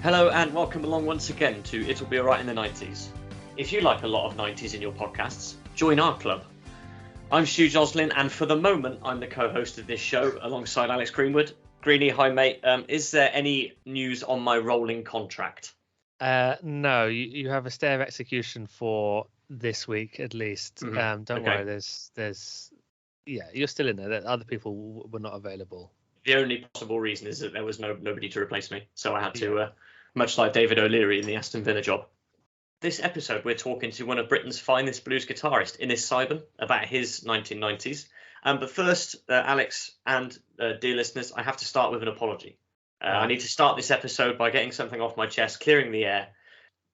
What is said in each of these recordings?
Hello and welcome along once again to It'll Be Alright in the 90s. If you like a lot of 90s in your podcasts, join our club. I'm Stu Joslin and for the moment I'm the co-host of this show alongside Alex Greenwood. Greenie, hi mate. Is there any news on my rolling contract? No, you have a stay of execution for this week at least. Don't worry, there's you're still in there. Other people were not available. The only possible reason is that there was nobody to replace me, so I had to, much like David O'Leary in the Aston Villa job. This episode, we're talking to one of Britain's finest blues guitarist, Innes Sibun, about his 1990s. But first, Alex and dear listeners, I have to start with an apology. I need to start this episode by getting something off my chest, clearing the air.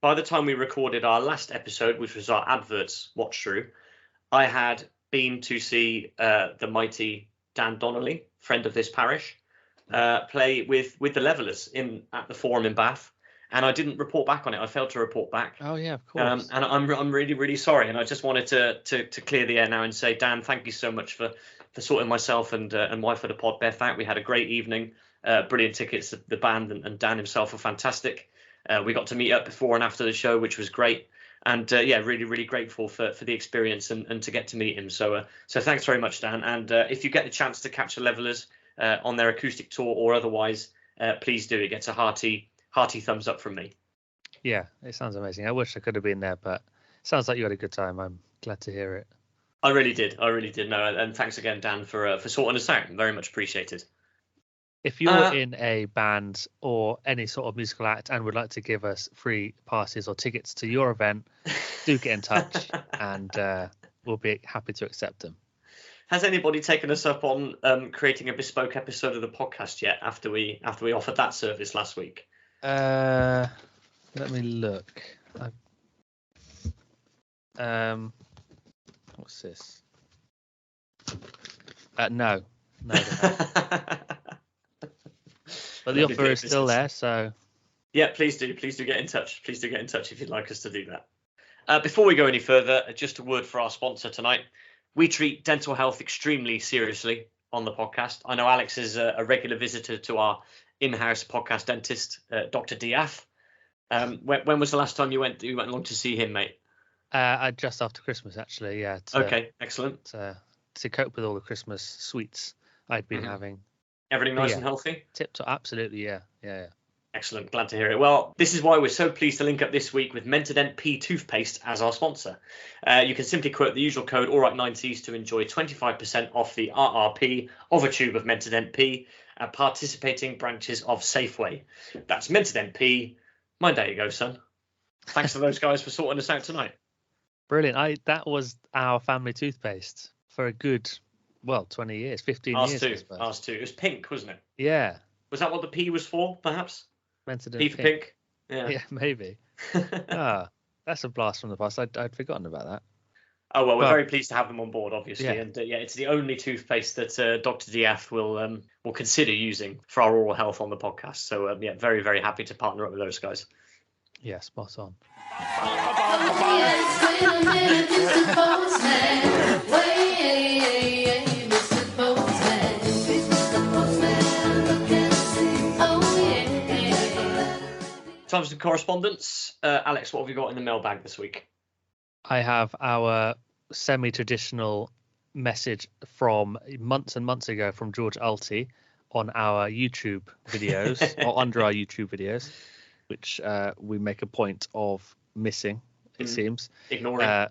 By the time we recorded our last episode, which was our adverts watch through, I had been to see the mighty Dan Donnelly, friend of this parish, play with the Levellers at the Forum in Bath, and I didn't report back on it. I failed to report back. Oh yeah, of course. And I'm really, really sorry. And I just wanted to clear the air now and say, Dan, thank you so much for sorting myself and wife of the pod Beth out. We had a great evening. Brilliant tickets. The band and Dan himself were fantastic. We got to meet up before and after the show, which was great. And really, really grateful for the experience and to get to meet him. So thanks very much, Dan. And if you get the chance to catch the Levellers on their acoustic tour or otherwise, please do. It gets a hearty thumbs up from me. Yeah, it sounds amazing. I wish I could have been there, but it sounds like you had a good time. I'm glad to hear it. I really did. No, and thanks again, Dan, for sorting us out. Very much appreciated. If you're in a band or any sort of musical act and would like to give us free passes or tickets to your event, do get in touch and we'll be happy to accept them. Has anybody taken us up on creating a bespoke episode of the podcast yet after we offered that service last week? Let me look. What's this? No. But the offer is still there, so yeah, please do get in touch. Please do get in touch if you'd like us to do that. Before we go any further, just a word for our sponsor tonight. We treat dental health extremely seriously on the podcast. I know Alex is a regular visitor to our in-house podcast dentist, Dr. Diath. When was the last time you went along to see him, mate? Just after Christmas, actually. Yeah. Okay, excellent. To cope with all the Christmas sweets I'd been having. Everything nice and healthy? Tip top, absolutely, yeah. Excellent, glad to hear it. Well, this is why we're so pleased to link up this week with Mentadent P toothpaste as our sponsor. You can simply quote the usual code ALLRIGHT90s to enjoy 25% off the RRP of a tube of Mentadent P at participating branches of Safeway. That's Mentadent P. Mind how you go, son. Thanks to those guys for sorting us out tonight. Brilliant. That was our family toothpaste for a good 20 years, 15 years. Ours too. It was pink, wasn't it? Yeah. Was that what the P was for, perhaps? Mentadent P for pink? Yeah, maybe. That's a blast from the past. I'd forgotten about that. Oh, well, we're very pleased to have them on board, obviously. Yeah. And it's the only toothpaste that Dr. Diath will consider using for our oral health on the podcast. So, very, very happy to partner up with those guys. Yeah, spot on. Time for some correspondence. Alex, what have you got in the mailbag this week? I have our semi-traditional message from months and months ago from George Alty on our YouTube videos or under our YouTube videos, which we make a point of missing, it seems. Ignoring.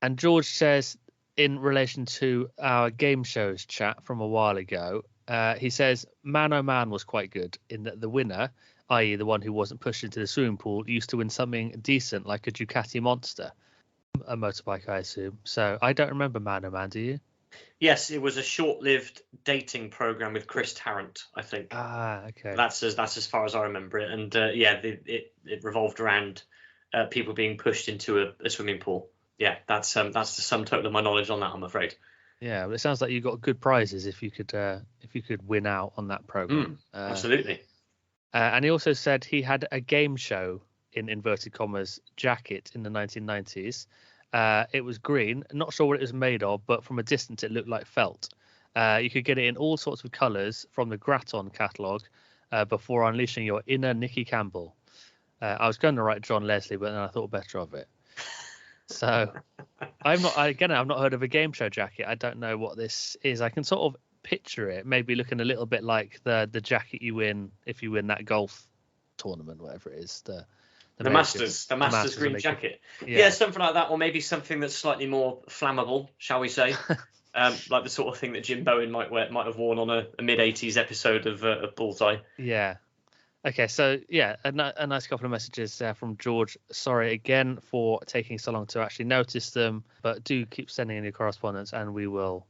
And George says, in relation to our game shows chat from a while ago, he says, Man Oh Man was quite good in that the winner, i.e. the one who wasn't pushed into the swimming pool, used to win something decent like a Ducati Monster, a motorbike, I assume. So I don't remember Man Oh Man, do you? Yes, it was a short-lived dating program with Chris Tarrant, I think. Ah, okay. That's as far as I remember it. And it revolved around people being pushed into a swimming pool. Yeah, that's the sum total of my knowledge on that, I'm afraid. Yeah, well, it sounds like you got good prizes if you could win out on that program. Absolutely. And he also said he had a game show in inverted commas jacket in the 1990s. It was green, not sure what it was made of, but from a distance it looked like felt. You could get it in all sorts of colours from the Graton catalogue, before unleashing your inner Nicky Campbell. I was going to write John Leslie, but then I thought better of it. So I've not heard of a game show jacket. I don't know what this is. I can sort of picture it, maybe looking a little bit like the jacket you win if you win that golf tournament, whatever it is. The Masters green jacket. Yeah, something like that, or maybe something that's slightly more flammable, shall we say? Like the sort of thing that Jim Bowen might have worn on a mid-'80s episode of Bullseye. Yeah. Okay, so yeah, a nice couple of messages from George. Sorry again for taking so long to actually notice them, but do keep sending in your correspondence, and we will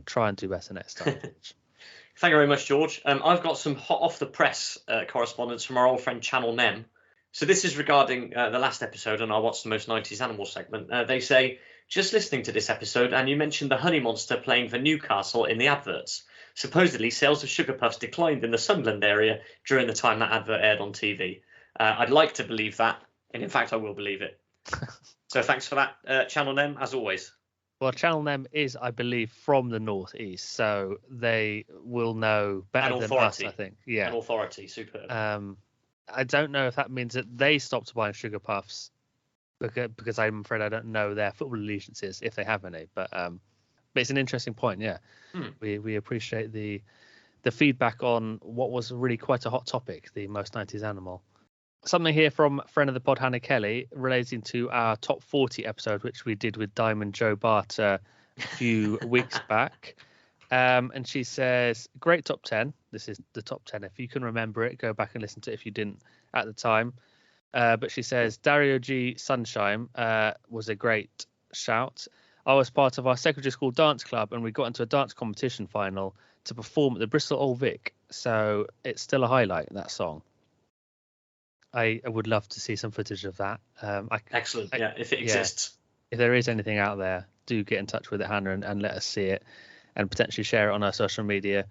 try and do better next time. Thank you very much, George. I've got some hot off the press correspondence from our old friend Channel Nem. So this is regarding the last episode on our What's the Most 90s Animal segment. They say, just listening to this episode, and you mentioned the Honey Monster playing for Newcastle in the adverts. Supposedly, sales of Sugar Puffs declined in the Sunderland area during the time that advert aired on TV. I'd like to believe that, and in fact, I will believe it. So thanks for that, Channel Nem, as always. Well, Channel Nem is, I believe, from the northeast, so they will know better than us, I think. Yeah, an authority, superb. I don't know if that means that they stopped buying Sugar Puffs, because I'm afraid I don't know their football allegiances, if they have any. But it's an interesting point, yeah. We appreciate the feedback on what was really quite a hot topic, the most 90s animal. Something here from friend of the pod, Hannah Kelly, relating to our top 40 episode, which we did with Diamond Joe Barter a few weeks back. And she says, great top 10. This is the top 10. If you can remember it, go back and listen to it if you didn't at the time. But she says, Dario G. Sunshine was a great shout. I was part of our secondary school dance club, and we got into a dance competition final to perform at the Bristol Old Vic. So it's still a highlight, that song. I would love to see some footage of that. Excellent. Yeah, if it exists. If there is anything out there, do get in touch with it, Hannah, and let us see it, and potentially share it on our social media,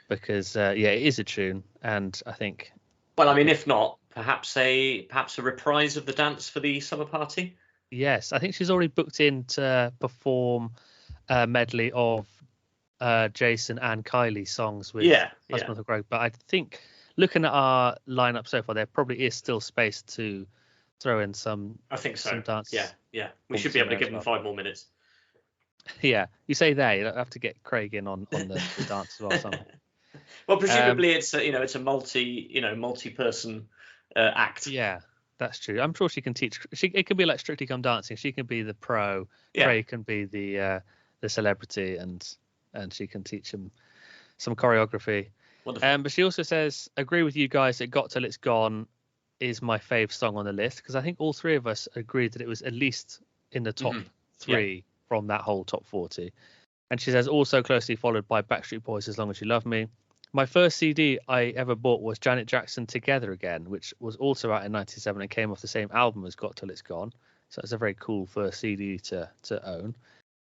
because it is a tune, and I think. Well, I mean, if not, perhaps a reprise of the dance for the summer party. Yes, I think she's already booked in to perform a medley of Jason and Kylie songs with Husband of Greg. But I think, looking at our lineup so far, there probably is still space to throw in some. I think so. Some dance. Yeah. We should be able to give them 5 more minutes. Yeah, you say there. You have to get Craig in on the dance as well. Somehow. Well, presumably it's a multi-person act. Yeah, that's true. I'm sure she can teach. It can be like Strictly Come Dancing. She can be the pro. Yeah. Craig can be the celebrity, and she can teach him some choreography. But she also says, agree with you guys that Got Till It's Gone is my fave song on the list, because I think all three of us agreed that it was at least in the top three from that whole top 40. And she says, also closely followed by Backstreet Boys, As Long As You Love Me. My first CD I ever bought was Janet Jackson, Together Again, which was also out in 97 and came off the same album as Got Till It's Gone. So it's a very cool first CD to own.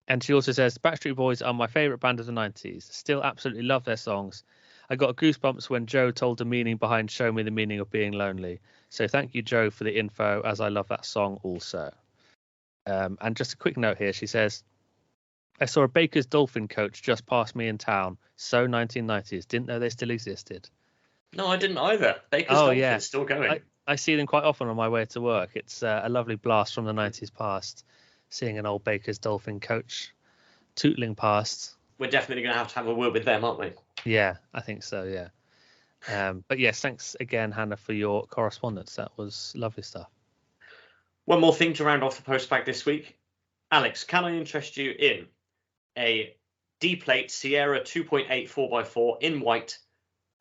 And she also says, Backstreet Boys are my favourite band of the 90s. Still absolutely love their songs. I got goosebumps when Joe told the meaning behind Show Me the Meaning of Being Lonely. So thank you, Joe, for the info, as I love that song also. And just a quick note here, she says, I saw a Baker's Dolphin coach just past me in town. So 1990s. Didn't know they still existed. No, I didn't either. Baker's Dolphin's still going. I see them quite often on my way to work. It's a lovely blast from the 90s past, seeing an old Baker's Dolphin coach tootling past. We're definitely going to have a word with them, aren't we? Yeah, I think so, yeah. But yes, thanks again, Hannah, for your correspondence. That was lovely stuff. One more thing to round off the postbag this week. Alex, can I interest you in a D-plate Sierra 2.8 4x4 in white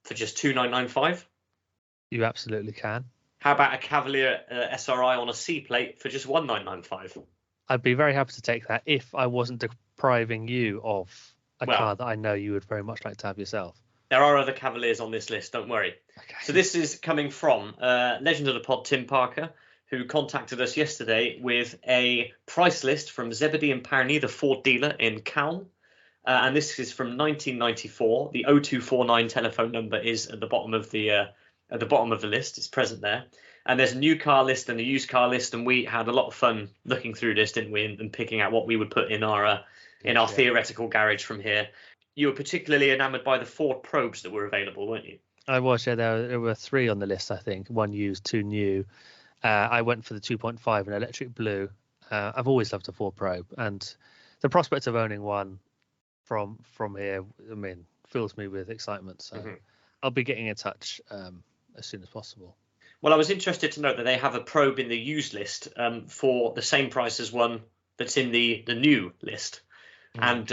for just $2,995? You absolutely can. How about a Cavalier SRI on a C-plate for just $1,995? I'd be very happy to take that if I wasn't depriving you of a car that I know you would very much like to have yourself. There are other Cavaliers on this list, don't worry. Okay. So this is coming from legend of the pod, Tim Parker, who contacted us yesterday with a price list from Zebedee and Parney, the Ford dealer in Calne. And this is from 1994. The 0249 telephone number is at the bottom of the list. It's present there. And there's a new car list and a used car list, and we had a lot of fun looking through this, didn't we, and picking out what we would put in our theoretical garage from here. You were particularly enamoured by the Ford Probes that were available, weren't you? I was, yeah. There were 3 on the list, I think. 1 used, 2 new. I went for the 2.5, an electric blue. I've always loved a 4 probe, and the prospect of owning one from here, I mean, fills me with excitement. So I'll be getting in touch as soon as possible. Well, I was interested to note that they have a probe in the used list for the same price as one that's in the new list. And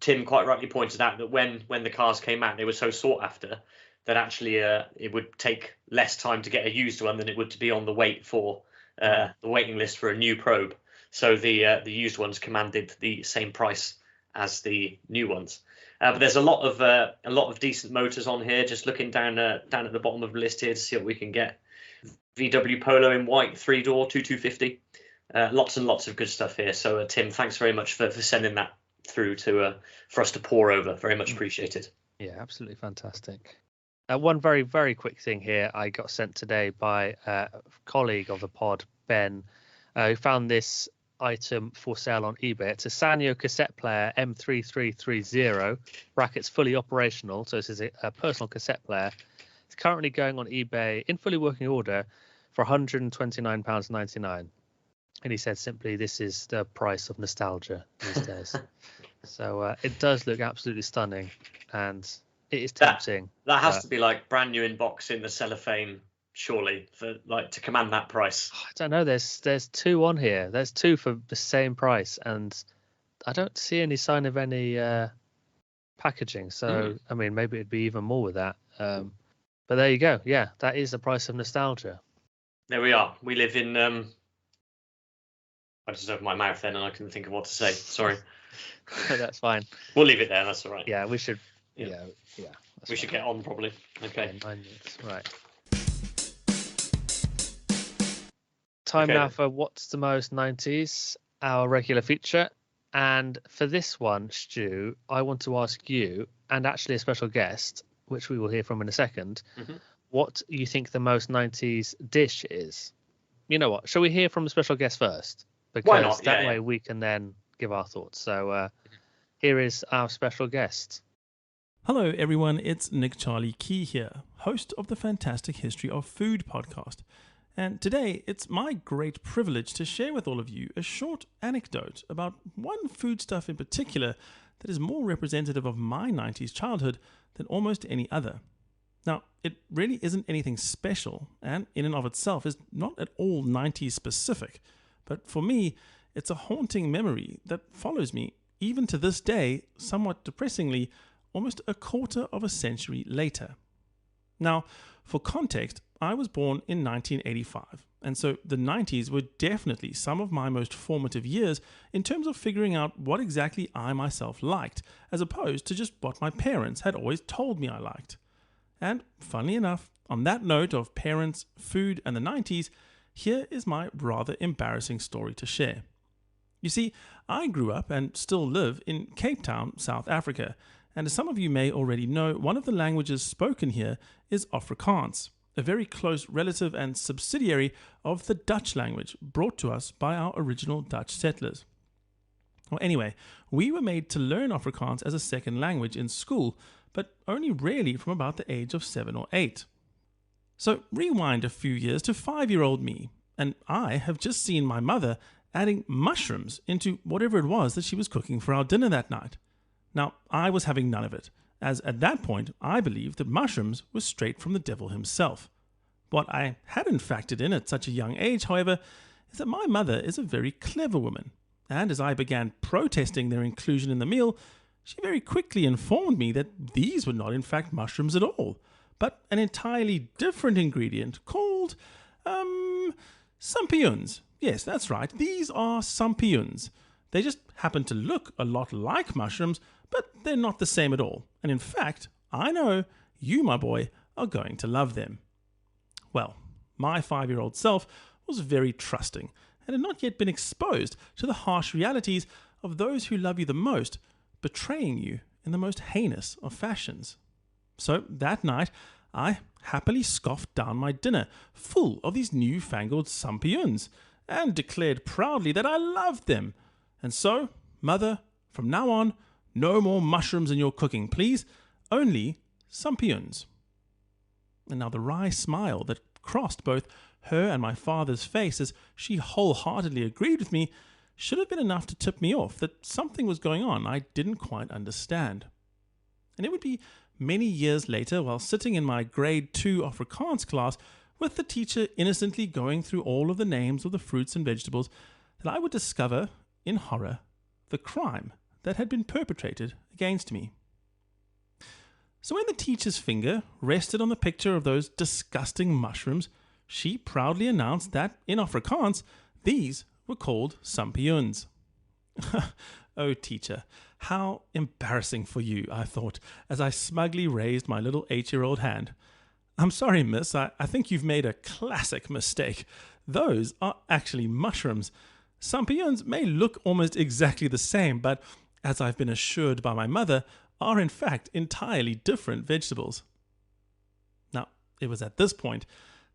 Tim quite rightly pointed out that when the cars came out, they were so sought after that actually it would take less time to get a used one than it would to be on the the waiting list for a new probe. So the used ones commanded the same price as the new ones. But there's a lot of decent motors on here. Just looking down at the bottom of the list here to see what we can get. VW Polo in white, 3-door, 250. Lots and lots of good stuff here. So Tim, thanks very much for sending that through for us to pore over. Very much appreciated. Yeah, absolutely fantastic. One very, very quick thing here I got sent today by a colleague of the pod, Ben, who found this item for sale on eBay. It's a Sanyo cassette player M3330, brackets fully operational. So this is a personal cassette player. It's currently going on eBay in fully working order for £129.99. And he said simply, this is the price of nostalgia these days. So it does look absolutely stunning, and it is tempting. That has to be like brand new in box in the cellophane, surely, for like to command that price. I don't know. There's 2 on here. There's 2 for the same price, and I don't see any sign of any packaging. So I mean, maybe it'd be even more with that. But there you go. Yeah, that is the price of nostalgia. There we are. We live in. I just opened my mouth then, and I couldn't think of what to say. Sorry. That's fine. We'll leave it there. That's all right. Yeah, we should. Yeah. We should get on probably. Okay. 9 minutes. Right. Time now for What's the Most 90s, our regular feature. And for this one, Stu, I want to ask you, and actually a special guest, which we will hear from in a second, what you think the most 90s dish is. You know what? Shall we hear from the special guest first? Because why not? That way we can then give our thoughts. So here is our special guest. Hello, everyone. It's Nick Charlie Key here, host of the Fantastic History of Food podcast. And today, it's my great privilege to share with all of you a short anecdote about one foodstuff in particular that is more representative of my 90s childhood than almost any other. Now, it really isn't anything special, and in and of itself is not at all 90s specific. But for me, it's a haunting memory that follows me, even to this day, somewhat depressingly, almost a quarter of a century later. Now, for context, I was born in 1985, and so the 90s were definitely some of my most formative years in terms of figuring out what exactly I myself liked, as opposed to just what my parents had always told me I liked. And funnily enough, on that note of parents, food, and the 90s, here is my rather embarrassing story to share. You see, I grew up and still live in Cape Town, South Africa, and as some of you may already know, one of the languages spoken here is Afrikaans, a very close relative and subsidiary of the Dutch language brought to us by our original Dutch settlers. Well, anyway, we were made to learn Afrikaans as a second language in school, but only really from about the age of 7 or 8. So rewind a few years to 5-year-old me, and I have just seen my mother adding mushrooms into whatever it was that she was cooking for our dinner that night. Now, I was having none of it, as at that point I believed that mushrooms were straight from the devil himself. What I hadn't factored in at such a young age, however, is that my mother is a very clever woman, and as I began protesting their inclusion in the meal, she very quickly informed me that these were not in fact mushrooms at all, but an entirely different ingredient called, champignons. Yes, that's right, these are champignons. They just happen to look a lot like mushrooms, but they're not the same at all. And in fact, I know you, my boy, are going to love them. Well, my 5-year-old self was very trusting and had not yet been exposed to the harsh realities of those who love you the most betraying you in the most heinous of fashions. So that night, I happily scoffed down my dinner full of these newfangled champignons and declared proudly that I loved them. And so, Mother, from now on, no more mushrooms in your cooking, please. Only champignons. And now the wry smile that crossed both her and my father's face as she wholeheartedly agreed with me should have been enough to tip me off that something was going on I didn't quite understand. And it would be many years later, while sitting in my grade 2 Afrikaans class with the teacher innocently going through all of the names of the fruits and vegetables, that I would discover, in horror, the crime that had been perpetrated against me. So when the teacher's finger rested on the picture of those disgusting mushrooms, she proudly announced that, in Afrikaans, these were called sampioens. Oh, teacher, how embarrassing for you, I thought, as I smugly raised my little 8-year-old hand. I'm sorry, miss, I think you've made a classic mistake. Those are actually mushrooms. Sampioens may look almost exactly the same, but, as I've been assured by my mother, are in fact entirely different vegetables. Now, it was at this point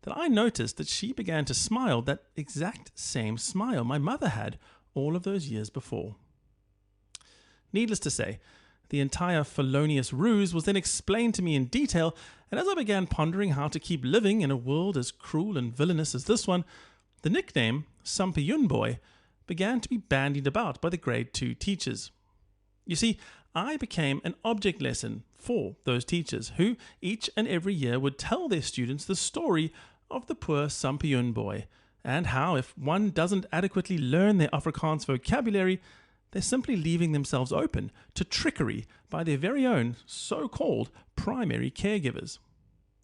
that I noticed that she began to smile that exact same smile my mother had all of those years before. Needless to say, the entire felonious ruse was then explained to me in detail, and as I began pondering how to keep living in a world as cruel and villainous as this one, the nickname Sampioen Boy began to be bandied about by the grade 2 teachers. You see, I became an object lesson for those teachers who each and every year would tell their students the story of the poor Sampioen Boy and how if one doesn't adequately learn their Afrikaans vocabulary, they're simply leaving themselves open to trickery by their very own so-called primary caregivers.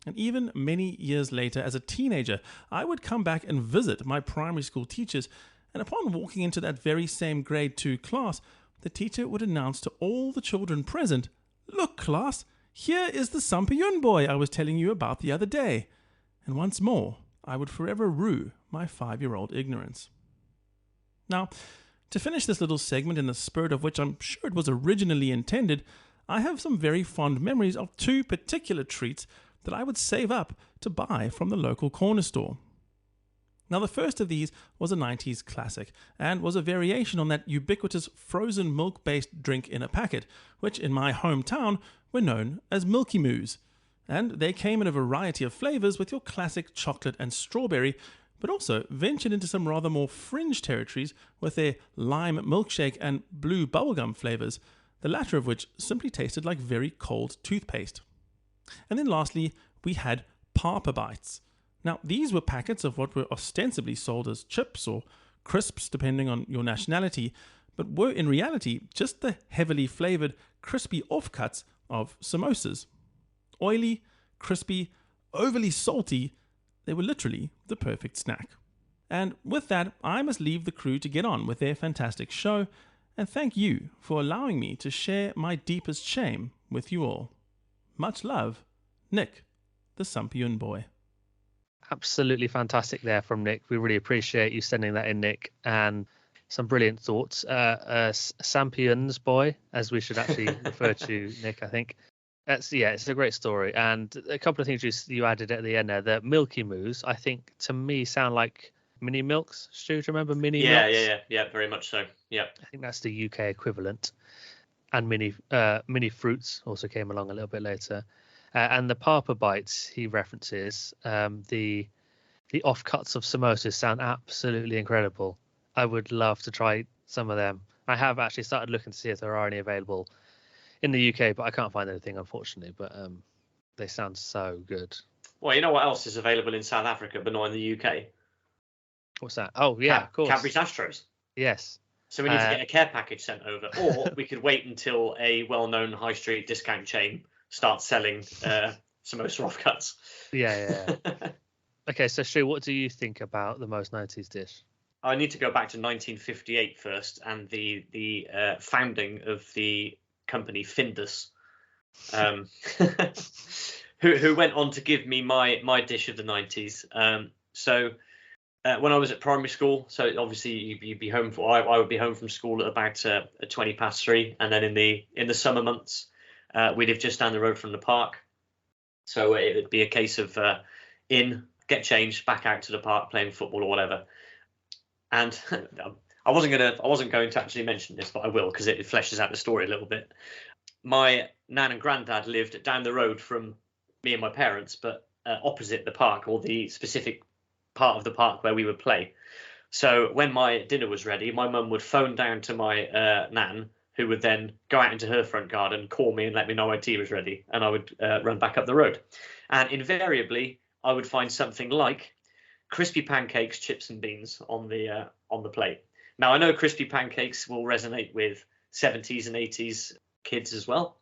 And even many years later, as a teenager, I would come back and visit my primary school teachers, and upon walking into that very same grade 2 class, the teacher would announce to all the children present, "Look, class, here is the Sampioen Boy I was telling you about the other day." And once more, I would forever rue my 5-year-old ignorance. Now, to finish this little segment in the spirit of which I'm sure it was originally intended, I have some very fond memories of 2 particular treats that I would save up to buy from the local corner store. Now, the first of these was a 90s classic and was a variation on that ubiquitous frozen milk-based drink in a packet, which in my hometown were known as Milky Moos. And they came in a variety of flavors with your classic chocolate and strawberry, but also ventured into some rather more fringe territories with their lime milkshake and blue bubblegum flavors, the latter of which simply tasted like very cold toothpaste. And then lastly, we had Papa Bites. Now, these were packets of what were ostensibly sold as chips or crisps, depending on your nationality, but were in reality just the heavily flavored, crispy offcuts of samosas. Oily, crispy, overly salty, they were literally the perfect snack. And with that, I must leave the crew to get on with their fantastic show, and thank you for allowing me to share my deepest shame with you all. Much love, Nick, the Sampioen Boy. Absolutely fantastic there from Nick. We really appreciate you sending that in, Nick, and some brilliant thoughts. Sampioens Boy, as we should actually refer to Nick, I think. It's a great story. And a couple of things you added at the end there. The Milky Moos, I think, to me, sound like mini milks. Stu, do you remember mini milks? Yeah, very much so. Yeah. I think that's the UK equivalent. And mini fruits also came along a little bit later. And the Papa Bites he references, the offcuts of samosas sound absolutely incredible. I would love to try some of them. I have actually started looking to see if there are any available in the UK, but I can't find anything, unfortunately. But they sound so good. Well, you know what else is available in South Africa, but not in the UK? What's that? Oh, yeah, of course. Cadbury's Astros. Yes. So we need to get a care package sent over. Or we could wait until a well-known high street discount chain starts selling samosa offcuts. Yeah. Okay, so Stu, what do you think about the most 90s dish? I need to go back to 1958 first, and the founding of the company Findus, who went on to give me my dish of the 90s. So when I was at primary school, so obviously you'd be home I would be home from school at about 3:20, and then in the summer months we live just down the road from the park, so it would be a case of get changed, back out to the park, playing football or whatever. And I wasn't going to actually mention this, but I will, because it fleshes out the story a little bit. My nan and granddad lived down the road from me and my parents, but opposite the park, or the specific part of the park where we would play. So when my dinner was ready, my mum would phone down to my nan, who would then go out into her front garden, call me and let me know my tea was ready, and I would run back up the road. And invariably, I would find something like crispy pancakes, chips and beans on the plate. Now, I know crispy pancakes will resonate with 70s and 80s kids as well,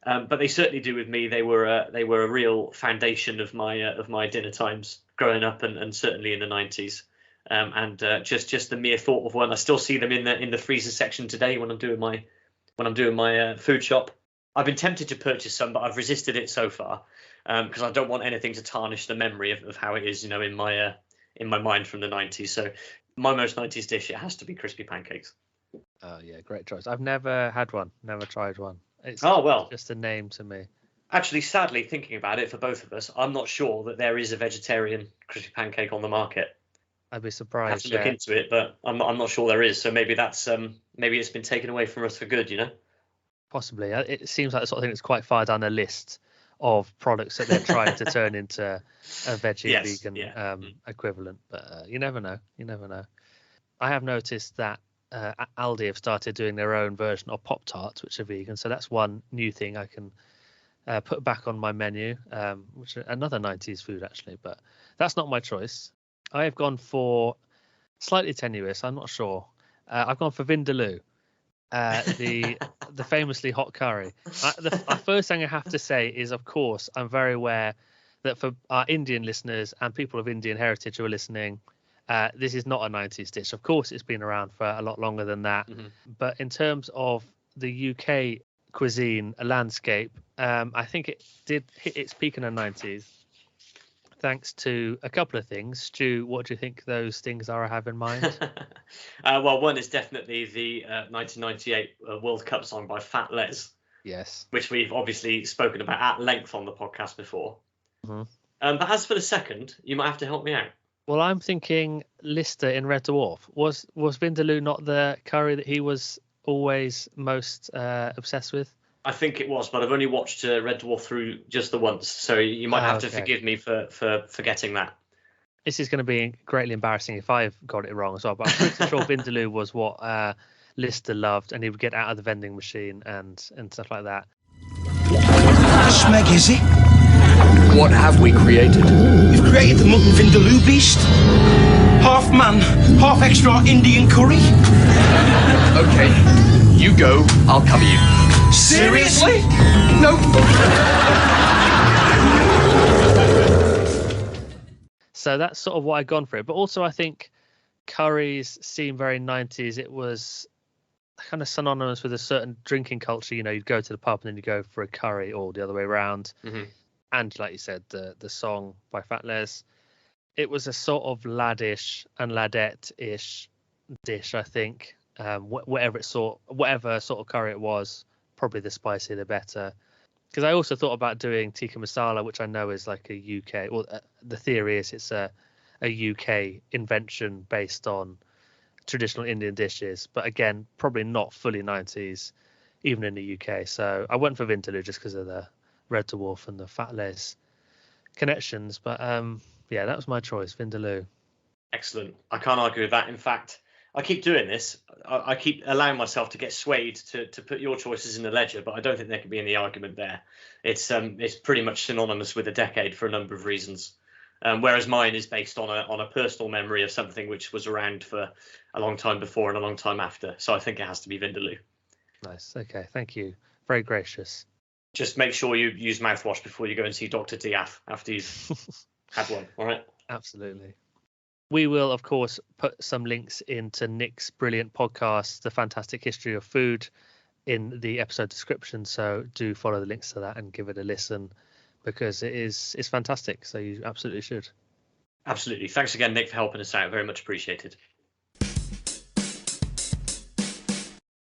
but they certainly do with me. They were a real foundation of my dinner times growing up, and certainly in the 90s. And just the mere thought of one, I still see them in the freezer section today when I'm doing my food shop. I've been tempted to purchase some, but I've resisted it so far because I don't want anything to tarnish the memory of how it is, in my mind from the 90s. So my most 90s dish, it has to be crispy pancakes. Oh yeah, great choice. I've never had one, never tried one. It's just a name to me. Actually, sadly, thinking about it for both of us, I'm not sure that there is a vegetarian crispy pancake on the market. I'd be surprised. I have to look into it, but I'm not sure there is. So maybe maybe it's been taken away from us for good, Possibly. It seems like the sort of thing that's quite far down the list of products that they're trying to turn into a veggie vegan equivalent. But you never know. You never know. I have noticed that Aldi have started doing their own version of Pop-Tarts, which are vegan. So that's one new thing I can put back on my menu, which is another 90s food, actually. But that's not my choice. I have gone for slightly tenuous. I'm not sure. I've gone for vindaloo, the famously hot curry. The first thing I have to say is, of course, I'm very aware that for our Indian listeners and people of Indian heritage who are listening, this is not a 90s dish. Of course, it's been around for a lot longer than that. Mm-hmm. But in terms of the UK cuisine landscape, I think it did hit its peak in the 90s. Thanks to a couple of things. Stu, what do you think those things are I have in mind? Well, one is definitely the 1998 World Cup song by Fat Les. Yes. Which we've obviously spoken about at length on the podcast before. Mm-hmm. But as for the second, you might have to help me out. Well, I'm thinking Lister in Red Dwarf. Was Vindaloo not the curry that he was always most obsessed with? I think it was, but I've only watched Red Dwarf through just the once, so you might have to forgive me for forgetting that. This is going to be greatly embarrassing if I've got it wrong as well, but I'm pretty sure Vindaloo was what Lister loved, and he would get out of the vending machine and stuff like that. Smeg, is it? What have we created? You've created the mutton Vindaloo beast. Half man, half extra Indian curry. Okay, you go, I'll cover you. Seriously? No. So that's sort of what I've gone for it. But also I think curries seem very 90s. It was kind of synonymous with a certain drinking culture. You'd go to the pub and then you go for a curry, or the other way around. Mm-hmm. And like you said, the song by Fat Les, it was a sort of laddish and ladette-ish dish, I think. Whatever sort of curry it was, probably the spicier the better. Because I also thought about doing tikka masala, which I know is like a UK. Well, the theory is it's a UK invention based on traditional Indian dishes, but again, probably not fully 90s, even in the UK. So I went for Vindaloo just because of the Red Dwarf and the Fat Les connections. But yeah, that was my choice, Vindaloo. Excellent. I can't argue with that. In fact, I keep doing this. I keep allowing myself to get swayed to put your choices in the ledger, but I don't think there can be any argument there. It's pretty much synonymous with a decade for a number of reasons. Whereas mine is based on a personal memory of something which was around for a long time before and a long time after. So I think it has to be Vindaloo. Nice. Okay. Thank you. Very gracious. Just make sure you use mouthwash before you go and see Dr. Diath after you've had one. All right. Absolutely. We will, of course, put some links into Nick's brilliant podcast, The Fantastic History of Food, in the episode description. So do follow the links to that and give it a listen, because it's fantastic. So you absolutely should. Absolutely. Thanks again, Nick, for helping us out. Very much appreciated.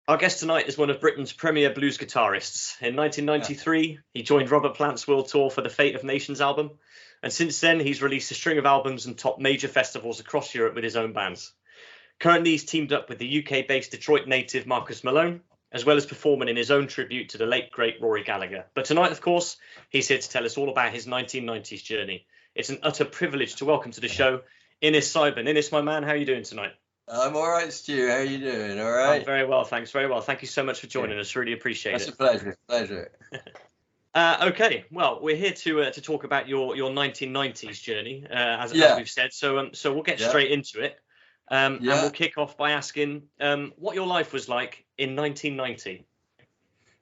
Our guest tonight is one of Britain's premier blues guitarists. In 1993, he joined Robert Plant's World Tour for the Fate of Nations album. And since then, he's released a string of albums and topped major festivals across Europe with his own bands. Currently, he's teamed up with the UK-based Detroit native Marcus Malone, as well as performing in his own tribute to the late, great Rory Gallagher. But tonight, of course, he's here to tell us all about his 1990s journey it's an utter privilege to welcome to the show Innes Sibun. Innes, my man, how are you doing tonight? I'm all right, Stu. How are you doing? All I'm right? very well, thanks. Very well. Thank you so much for joining us. Really appreciate That's it. a pleasure. Pleasure. Okay, well, we're here to talk about your 1990s journey, as we've said. So we'll get straight into it. And we'll kick off by asking what your life was like in 1990.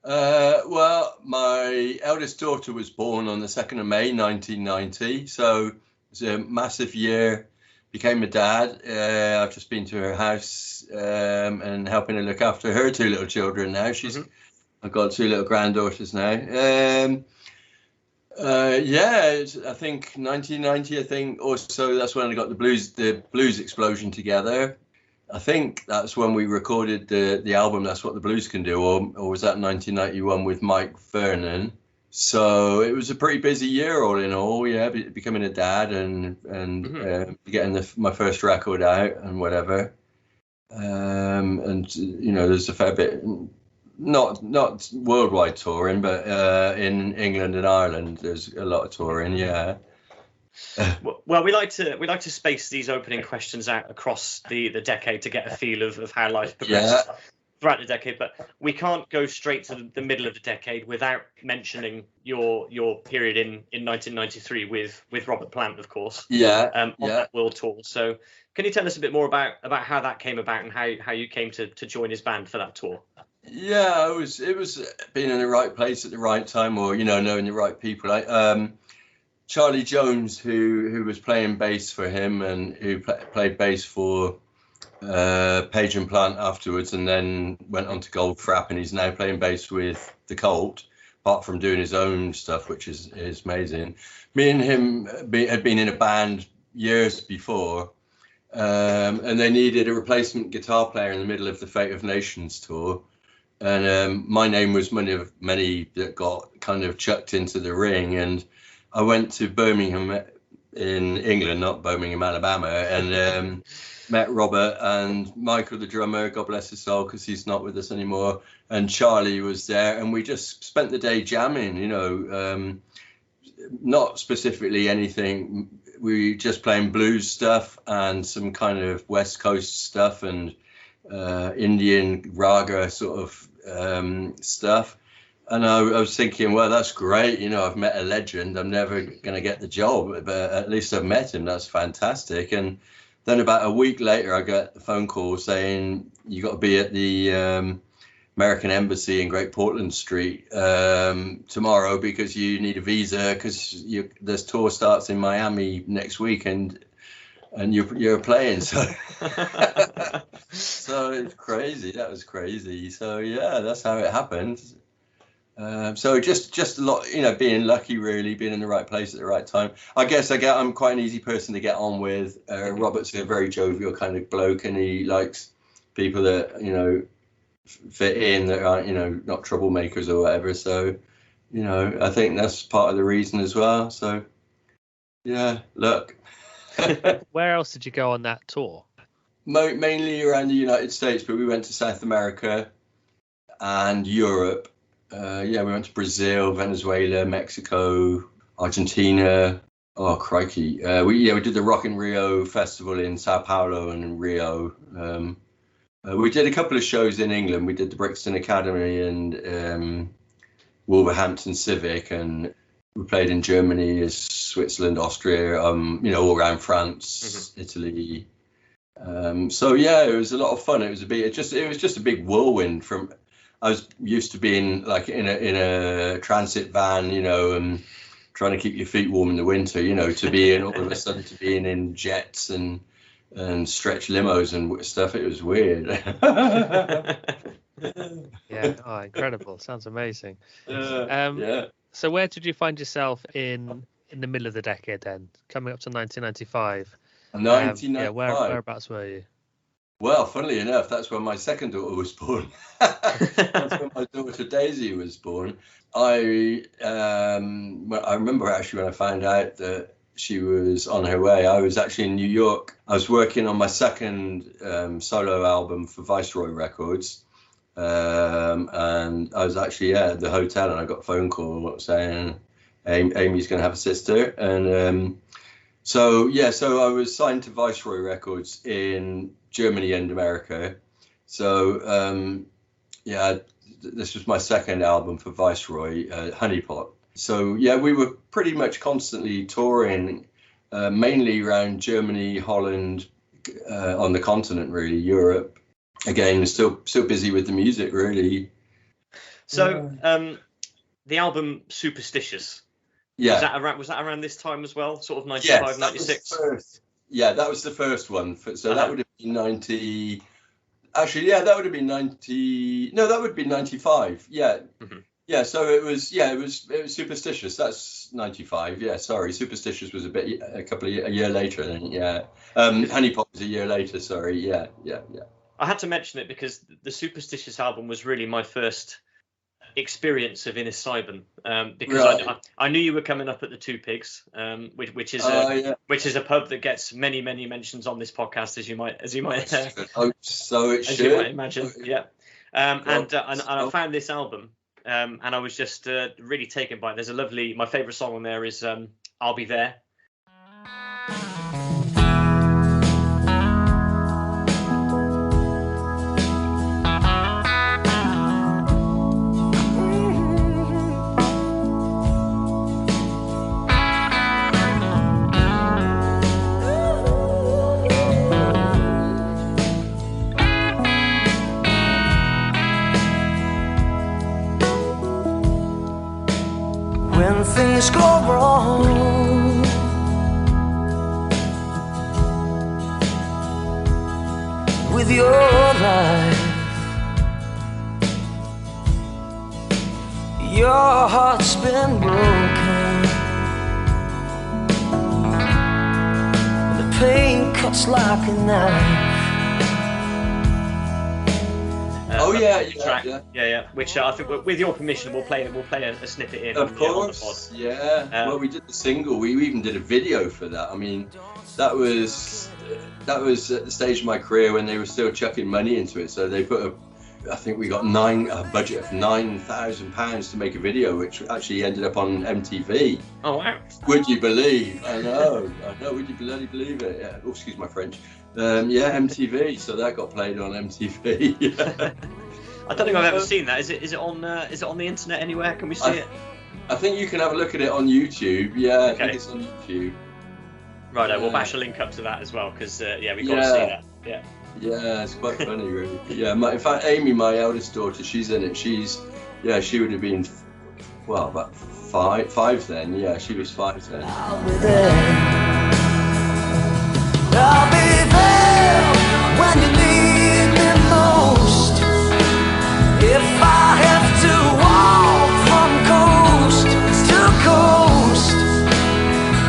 Well, my eldest daughter was born on the 2nd of May, 1990. So it was a massive year. Became a dad. I've just been to her house and helping her look after her 2 little children now. I've got 2 little granddaughters now. I think 1990. I think also that's when I got the blues explosion together. I think that's when we recorded the album That's What the Blues Can Do, or was that 1991 with Mike Vernon? So it was a pretty busy year all in all. Becoming a dad and getting my first record out and whatever. And there's a fair bit. Not worldwide touring, but in England and Ireland, there's a lot of touring. Yeah. Well, we like to space these opening questions out across the decade to get a feel of how life progressed throughout the decade. But we can't go straight to the middle of the decade without mentioning your period in 1993 with Robert Plant, of course. On that world tour. So, can you tell us a bit more about how that came about and how you came to join his band for that tour? Yeah, it was being in the right place at the right time, or knowing the right people. Charlie Jones, who was playing bass for him and who played bass for Page and Plant afterwards, and then went on to Goldfrapp, and he's now playing bass with the Cult, apart from doing his own stuff, which is amazing. Me and him had been in a band years before, and they needed a replacement guitar player in the middle of the Fate of Nations tour. And my name was one of many that got kind of chucked into the ring. And I went to Birmingham in England, not Birmingham, Alabama, and met Robert and Michael, the drummer, God bless his soul, because he's not with us anymore. And Charlie was there. And we just spent the day jamming, not specifically anything. We just playing blues stuff and some kind of West Coast stuff and Indian raga sort of stuff. And I was thinking, well, that's great. I've met a legend. I'm never going to get the job, but at least I've met him. That's fantastic. And then about a week later, I got a phone call saying, you got to be at the American Embassy in Great Portland Street tomorrow because you need a visa because this tour starts in Miami next week and you're playing. So so it's crazy. That was crazy. So yeah, that's how it happened. So just a lot, being lucky, really, being in the right place at the right time. I guess I'm quite an easy person to get on with. Robert's a very jovial kind of bloke, and he likes people that fit in, that aren't not troublemakers or whatever. So I think that's part of the reason as well. So yeah, look. Where else did you go on that tour? Mainly around the United States, but we went to South America and Europe. We went to Brazil, Venezuela, Mexico, Argentina. Oh, crikey. We did the Rock in Rio festival in Sao Paulo and in Rio. We did a couple of shows in England. We did the Brixton Academy and Wolverhampton Civic, and we played in Germany, Switzerland, Austria, all around France, Italy. So yeah, it was a lot of fun. It was just a big whirlwind from. I was used to being like in a transit van, and trying to keep your feet warm in the winter, to being all of a sudden to being in jets and stretch limos and stuff. It was weird. Yeah, incredible. Sounds amazing. Yeah. So where did you find yourself in the middle of the decade then, coming up to 1995? 1995. Whereabouts were you? Well, funnily enough, that's when my second daughter was born. That's when my daughter Daisy was born. I remember actually when I found out that she was on her way. I was actually in New York. I was working on my second solo album for Viceroy Records. And I was actually at the hotel, and I got a phone call saying Amy's going to have a sister, and so I was signed to Viceroy Records in Germany and America. So this was my second album for Viceroy, Honeypot. So yeah, we were pretty much constantly touring, mainly around Germany, Holland, on the continent, really, Europe. Again, still busy with the music, really. So the album Superstitious. Yeah. Was that around this time as well? Sort of 95, yes, 96? That was the first one. So that would have been 90. Actually, yeah, that would have been 90. No, that would be 95. Yeah. Mm-hmm. Yeah, so it was Superstitious. That's 95. Yeah, sorry. Superstitious was a year later, I think. Yeah. Honeypot was a year later, sorry. Yeah. I had to mention it because the Superstitious album was really my first experience of Innes Sibun, because right. I knew you were coming up at the Two Pigs, which is a pub that gets many mentions on this podcast, as you might imagine. Yeah. And I found this album, and I was just really taken by it. There's my favourite song on there is I'll Be There. Things go wrong, with your life, your heart's been broken, the pain cuts like a knife. Yeah. Which I think, with your permission, we'll play a snippet in. Of course, on the pod. Yeah. Well, we did the single. We even did a video for that. I mean, that was at the stage of my career when they were still chucking money into it. So they put I think we got a budget of £9,000 to make a video, which actually ended up on MTV. Oh wow! Would you believe? I know. Would you bloody believe it? Yeah. Oh, excuse my French. MTV. So that got played on MTV. Yeah. I don't think I've ever seen that. Is it on the internet anywhere? Can we see it? I think you can have a look at it on YouTube. Yeah, okay. I think it's on YouTube. Right, we'll bash a link up to that as well, because we got to see that. Yeah. Yeah, it's quite funny, really. Yeah, in fact, Amy, my eldest daughter, she's in it. She would have been, about five then. Yeah, she was 5 then. I'll be there when you need me most. If I have to walk from coast to coast,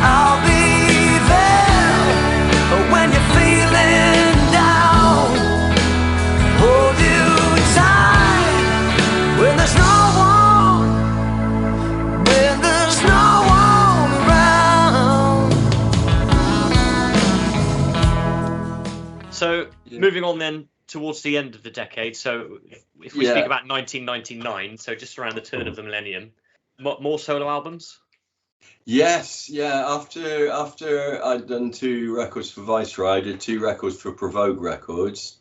I'll be there when you're feeling down. Hold you tight when there's no one around. So, moving on then towards the end of the decade. So, if we speak about 1999, so just around the turn of the millennium, more solo albums? Yes, yeah. After I'd done 2 records for Viceroy, I did 2 records for Provoke Records,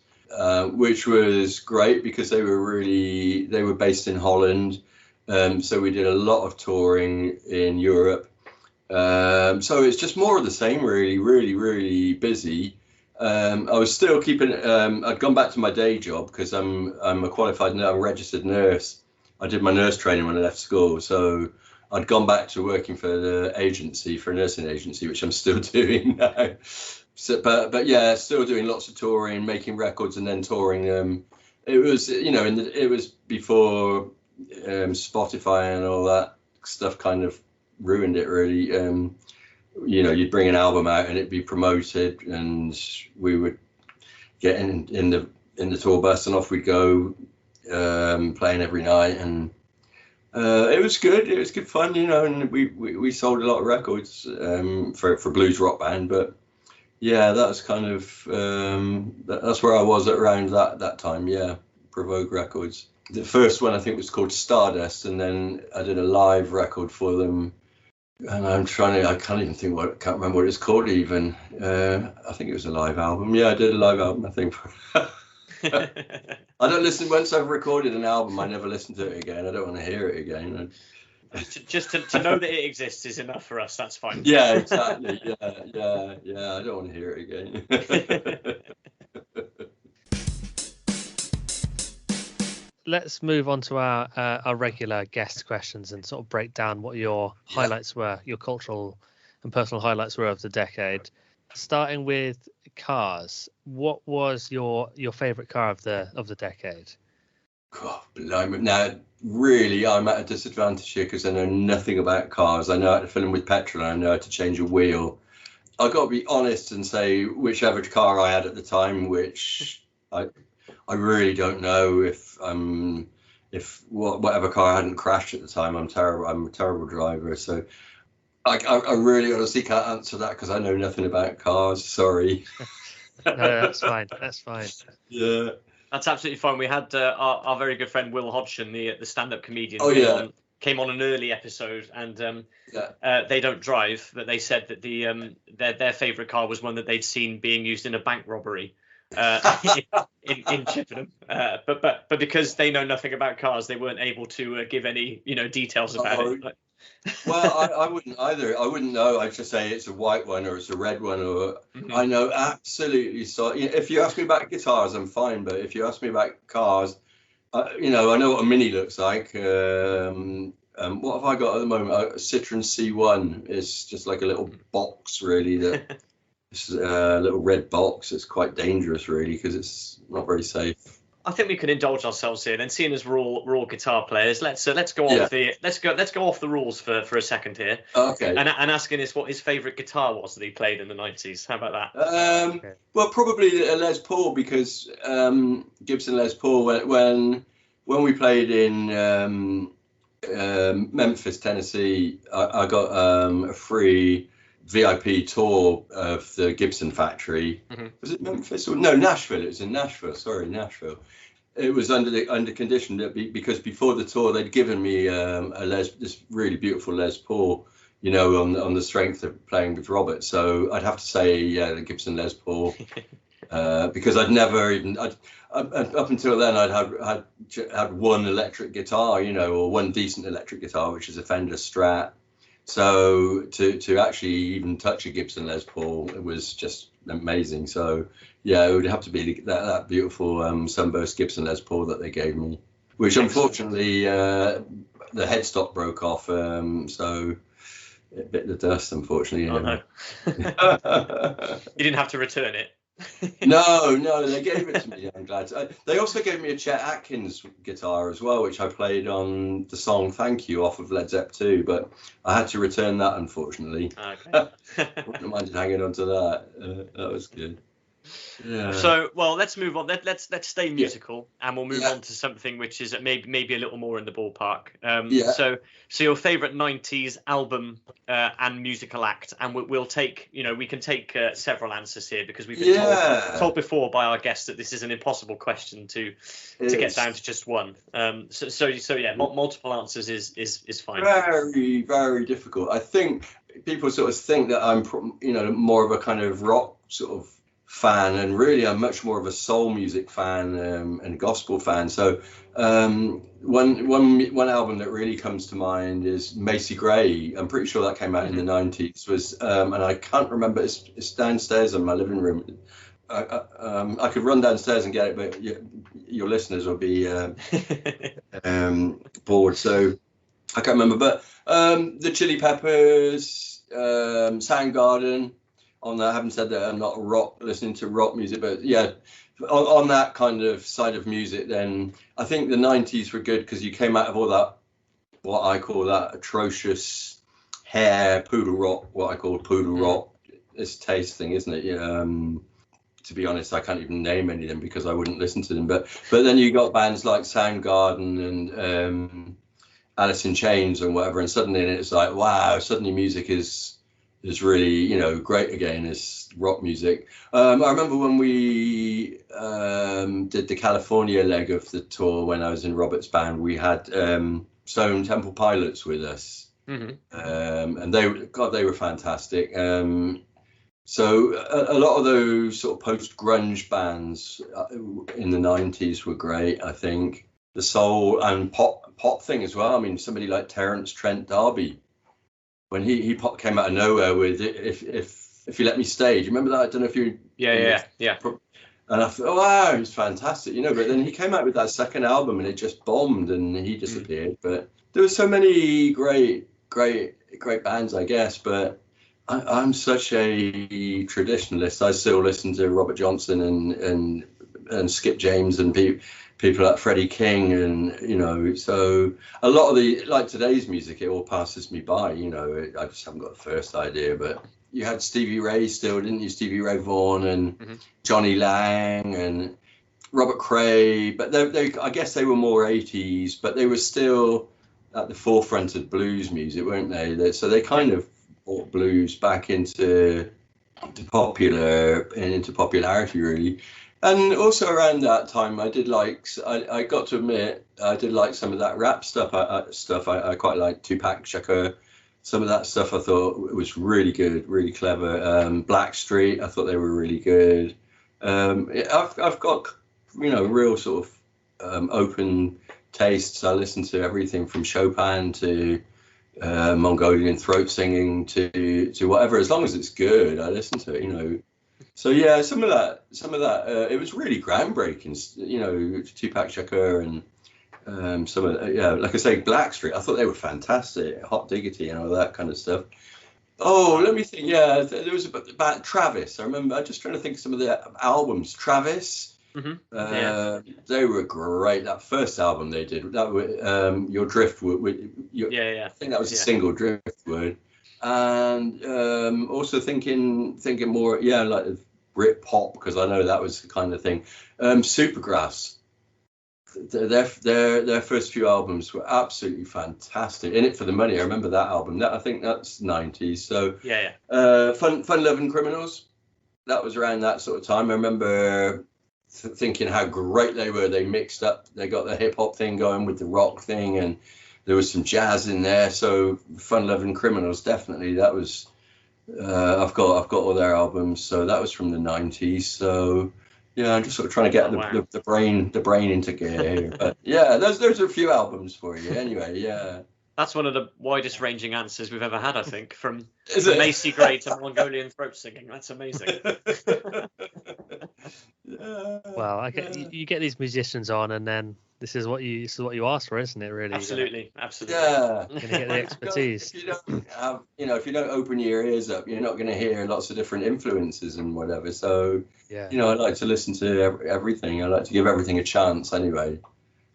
which was great because they were based in Holland. So we did a lot of touring in Europe. So it's just more of the same, really, really, really busy. I was still keeping. I'd gone back to my day job because I'm a qualified, I'm a registered nurse. I did my nurse training when I left school, so I'd gone back to working for the agency, for a nursing agency, which I'm still doing now. So, but yeah, still doing lots of touring, making records, and then touring them. It was, it was before Spotify and all that stuff kind of ruined it, really. You'd bring an album out and it'd be promoted, and we would get in the tour bus and off we'd go, playing every night, and it was good. It was good fun, and we sold a lot of records for a blues rock band. But yeah, that was kind of that's where I was at around that time. Yeah, Provoke Records. The first one I think was called Stardust, and then I did a live record for them And I can't even can't remember what it's called even. I think it was a live album. Yeah, I did a live album, I think. I don't listen, once I've recorded an album, I never listen to it again. I don't want to hear it again. Just to know that it exists is enough for us. That's fine. Yeah, exactly. Yeah. I don't want to hear it again. Let's move on to our regular guest questions and sort of break down what your highlights were, your cultural and personal highlights were of the decade. Starting with cars, what was your favourite car of the decade? God, blimey. Now, really, I'm at a disadvantage here because I know nothing about cars. I know how to fill them with petrol and I know how to change a wheel. I've got to be honest and say whichever car I had at the time, which I really don't know if whatever car I hadn't crashed at the time. I'm a terrible driver, so I really honestly can't answer that because I know nothing about cars. Sorry. No, that's fine. That's fine. Yeah. That's absolutely fine. We had our very good friend Will Hodgson, the stand-up comedian, came on an early episode, and they don't drive, but they said that their favourite car was one that they'd seen being used in a bank robbery in Chippenham. But because they know nothing about cars, they weren't able to give any details about it. But... Well, I wouldn't either. I wouldn't know. I'd just say it's a white one or it's a red one, or I know absolutely. So if you ask me about guitars, I'm fine. But if you ask me about cars, I know what a Mini looks like. What have I got at the moment? A Citroen C1. It's just like a little box, really. That it's a little red box. It's quite dangerous, really, because it's not very safe. I think we can indulge ourselves here. Then, seeing as we're all guitar players, let's go off the rules for a second here. Okay. And asking us what his favourite guitar was that he played in the 90s. How about that? Well, probably a Les Paul, because Gibson Les Paul. When we played in Memphis, Tennessee, I got a free VIP tour of the Gibson factory. Was it Memphis or no, Nashville? It was in Nashville. Sorry, Nashville. It was under condition that because before the tour they'd given me this really beautiful Les Paul, on the strength of playing with Robert. So I'd have to say the Gibson Les Paul, because I'd never even up until then I'd had one electric guitar, or one decent electric guitar, which is a Fender Strat. So to actually even touch a Gibson Les Paul, it was just amazing. So yeah, it would have to be that beautiful Sunburst Gibson Les Paul that they gave me, which unfortunately the headstock broke off, so it bit the dust, unfortunately. Oh no. You didn't have to return it. No, they gave it to me. I'm glad. They also gave me a Chet Atkins guitar as well, which I played on the song "Thank You" off of Led Zepp 2, but I had to return that, unfortunately. Okay. Wouldn't mind hanging on to that. That was good. Yeah. So, well, let's move on. Let's stay musical, and we'll move on to something which is maybe a little more in the ballpark. So your favourite 90s album and musical act, and we'll take, we can take several answers here, because we've been told before by our guests that this is an impossible question to get down to just one. So multiple answers is fine. Very, very difficult. I think people sort of think that I'm, more of a kind of rock sort of fan, and really I'm much more of a soul music fan and gospel fan. So one album that really comes to mind is Macy Gray. I'm pretty sure that came out in the 90s. And I can't remember. It's downstairs in my living room. I could run downstairs and get it, but your listeners will be bored. So I can't remember. But the Chili Peppers, Soundgarden. On that, I haven't said that I'm not listening to rock music, but yeah, on that kind of side of music, then I think the 90s were good because you came out of all that, what I call that atrocious hair poodle rock, what I call poodle rock. It's taste thing, isn't it? To be honest, I can't even name any of them because I wouldn't listen to them. But then you got bands like Soundgarden and Alice in Chains and whatever, and suddenly it's like, wow, suddenly music is really, great again as rock music. I remember when we did the California leg of the tour when I was in Robert's band, we had Stone Temple Pilots with us. And they were fantastic. So a lot of those sort of post-grunge bands in the 90s were great, I think. The soul and pop thing as well. I mean, somebody like Terence Trent D'Arby, when he came out of nowhere with If You Let Me Stay. Do you remember that? I don't know if you... Yeah. And I thought, oh, wow, it was fantastic, you know. But then he came out with that second album and it just bombed and he disappeared. But there were so many great bands, I guess. But I'm such a traditionalist. I still listen to Robert Johnson and Skip James and people like Freddie King, and you know, so a lot of the, like today's music, it all passes me by. You know, I just haven't got the first idea. But you had Stevie Ray still, didn't you? Stevie Ray Vaughan and Johnny Lang and Robert Cray. But they I guess they were more 80s, but they were still at the forefront of blues music, weren't they? So they kind of brought blues back into popularity, really. And also around that time, I got to admit, I did like some of that rap stuff. I quite liked Tupac Shakur. Some of that stuff I thought was really good, really clever. Blackstreet, I thought they were really good. I've got, you know, real sort of open tastes. I listen to everything from Chopin to Mongolian throat singing to whatever, as long as it's good, I listen to it, you know. So yeah, some of that, it was really groundbreaking, you know, Tupac Shakur and some of like I say, Blackstreet. I thought they were fantastic, Hot Diggity and all that kind of stuff. Oh, let me think. Yeah, there was about Travis. I remember. I'm just trying to think of some of the albums. Travis. They were great. That first album they did, that Your Driftwood. I think that was a single, Driftwood. And also thinking more, like Brit pop, because I know that was the kind of thing. Supergrass. Their first few albums were absolutely fantastic. In It for the Money, I remember that album. I think that's 90s. So Fun Loving Criminals. That was around that sort of time. I remember thinking how great they were. They mixed up. They got the hip hop thing going with the rock thing, and there was some jazz in there. So Fun Loving Criminals, definitely. That was I've got all their albums. So that was from the 90s. So yeah, I'm just sort of trying to get the brain into gear here. But yeah, those are a few albums for you. Anyway, yeah. That's one of the widest ranging answers we've ever had, I think, from Macy Gray to Mongolian throat singing. That's amazing. Well, you get these musicians on, and then this is what you ask for, isn't it? Really, absolutely. You're Yeah, gonna get the expertise. If you don't open your ears up, you're not going to hear lots of different influences and whatever. So I like to listen to everything. I like to give everything a chance. Anyway,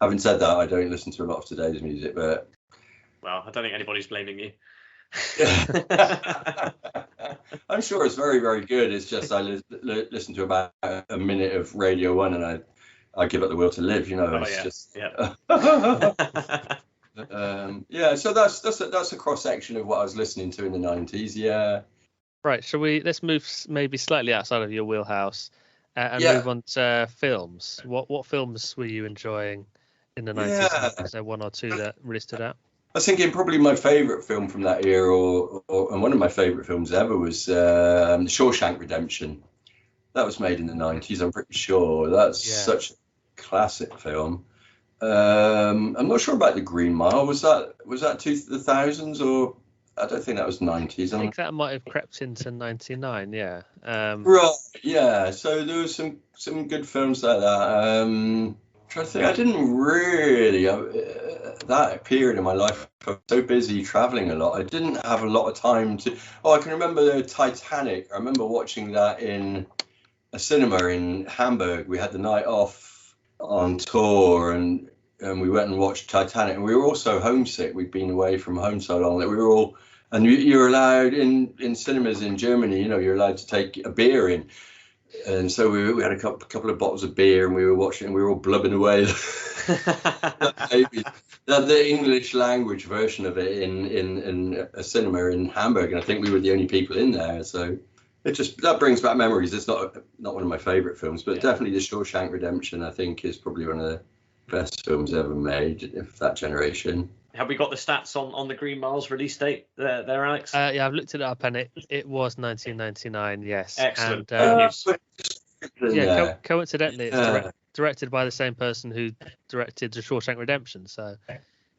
having said that, I don't listen to a lot of today's music, but. Well, I don't think anybody's blaming you. I'm sure it's very, very good. It's just I listen to about a minute of Radio 1 and I give up the will to live, you know. So that's a cross section of what I was listening to in the 90s. Yeah. Right. Shall let's move maybe slightly outside of your wheelhouse and move on to films. What films were you enjoying in the 90s? Is there one or two that really stood out? I was thinking probably my favourite film from that era, and one of my favourite films ever, was The Shawshank Redemption. That was made in the 90s, I'm pretty sure. That's such a classic film. I'm not sure about The Green Mile. Was that the thousands, or I don't think that was 90s. I think that might have crept into 99. Yeah. Right. Yeah. So there was some good films like that. Trying to think, I didn't really that period in my life. I was so busy traveling a lot. I didn't have a lot of time to. I can remember the Titanic. I remember watching that in a cinema in Hamburg. We had the night off on tour, and we went and watched Titanic. And we were all so homesick. We'd been away from home so long that we were all. And you're allowed in cinemas in Germany. You know, you're allowed to take a beer in. And so we had a couple of bottles of beer, and we were watching, and we were all blubbing away. The English language version of it in a cinema in Hamburg, and I think we were the only people in there. So that brings back memories. It's not one of my favourite films, but definitely The Shawshank Redemption, I think, is probably one of the best films ever made of that generation. Have we got the stats on the Green Miles release date there, Alex? Yeah, I've looked it up, and it was 1999. Yes. Excellent. And Yeah. coincidentally, it's Yeah. directed by the same person who directed The Shawshank Redemption. So.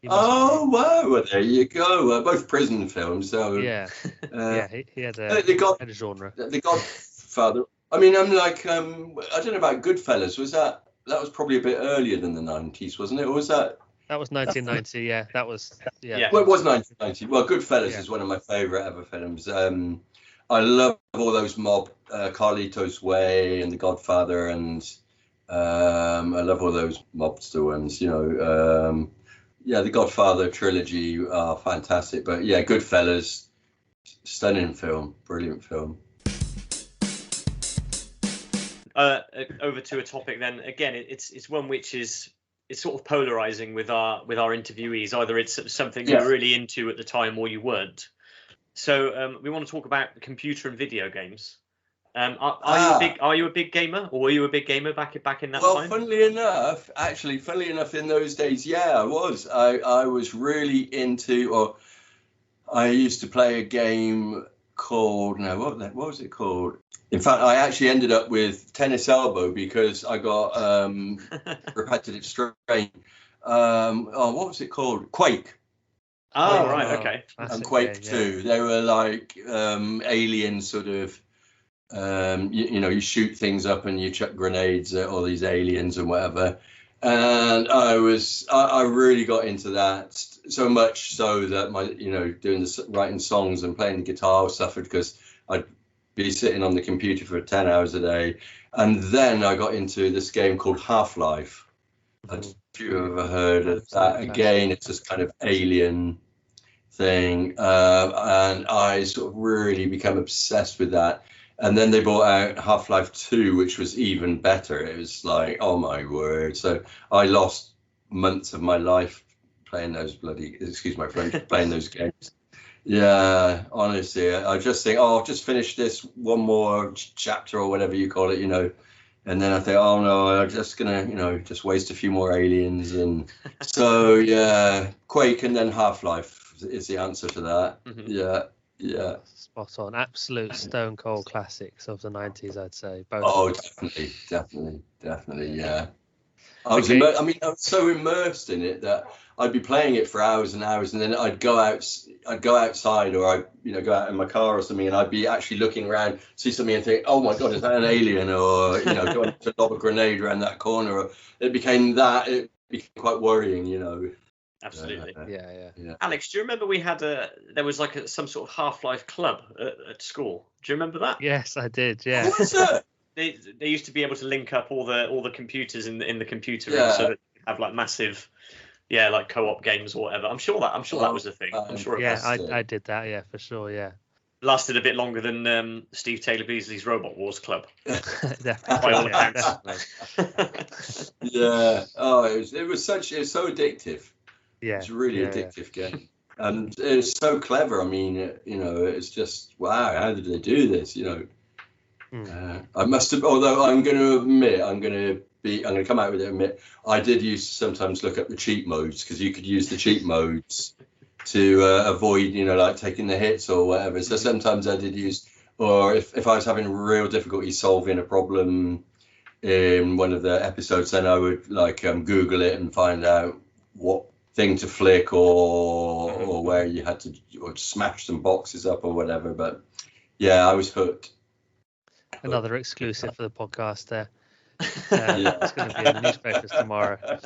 Oh wow! Well, there you go. Both prison films. So Yeah. Yeah, he had a genre. The Godfather. I mean, I'm like, I don't know about Goodfellas. That was probably a bit earlier than the 90s, wasn't it? Or was that? That was 1990. Yeah, that was. Yeah. Well, it was 1990. Well, Goodfellas is one of my favorite ever films. I love all those mob, Carlito's Way and The Godfather, and I love all those mobster ones. You know, the Godfather trilogy are fantastic. But yeah, Goodfellas, stunning film, brilliant film. Over to a topic then. Again, it's one which is sort of polarizing with our interviewees. Either it's something you're really into at the time or you weren't. So we want to talk about computer and video games. Are you a big gamer, or were you a big gamer back in that time? Well, funnily enough, in those days, yeah, I was. I was really into, or I used to play a game called, what was it called? In fact, I actually ended up with tennis elbow because I got repetitive strain. What was it called? Quake. Oh, right, okay. And Quake 2. They were like alien sort of, you shoot things up and you chuck grenades at all these aliens and whatever. And I really got into that, so much so that my, writing songs and playing the guitar suffered because I'd be sitting on the computer for 10 hours a day. And then I got into this game called Half-Life. If you've ever heard of that, again, it's this kind of alien thing. And I sort of really became obsessed with that. And then they brought out Half-Life 2, which was even better. It was like, oh my word. So I lost months of my life playing those excuse my French, playing those games. Yeah, honestly, I just think, I'll just finish this one more chapter or whatever you call it, and then I think, oh no, I'm just gonna, just waste a few more aliens. And so, yeah, Quake and then Half-Life is the answer to that. Mm-hmm. Yeah. Spot on. Absolute stone cold classics of the 90s, I'd say. Both. Oh, definitely, yeah. I was so immersed in it that I'd be playing it for hours and hours, and then I'd go outside, or I'd go out in my car or something, and I'd be actually looking around, see something, and think, oh my god, is that an alien? Or going to lob a grenade around that corner. Or it became quite worrying, Absolutely. Yeah. Alex, do you remember we had there was like some sort of Half-Life club at school? Do you remember that? Yes, I did. Yeah. What was that? They used to be able to link up all the computers in the computer room, so that you have like massive, like co-op games or whatever. I'm sure that was the thing. I'm sure. I did that. Yeah, for sure. Yeah. Lasted a bit longer than Steve Taylor Beasley's Robot Wars Club. Definitely. By all accounts. Yeah. Oh, it was so addictive. Yeah. It's a really addictive game. And it's so clever. I mean, it's just, wow, how did they do this? I must have, although I'm going to admit, I'm going to come out with it and admit, I did used to sometimes look up the cheat modes, because you could use the cheat modes to avoid, like taking the hits or whatever. So sometimes I did use, or if I was having real difficulty solving a problem in one of the episodes, then I would Google it and find out what thing to flick or where you had to or smash some boxes up or whatever. But yeah, I was hooked. Another exclusive for the podcast there. It's going to be in the newspapers tomorrow.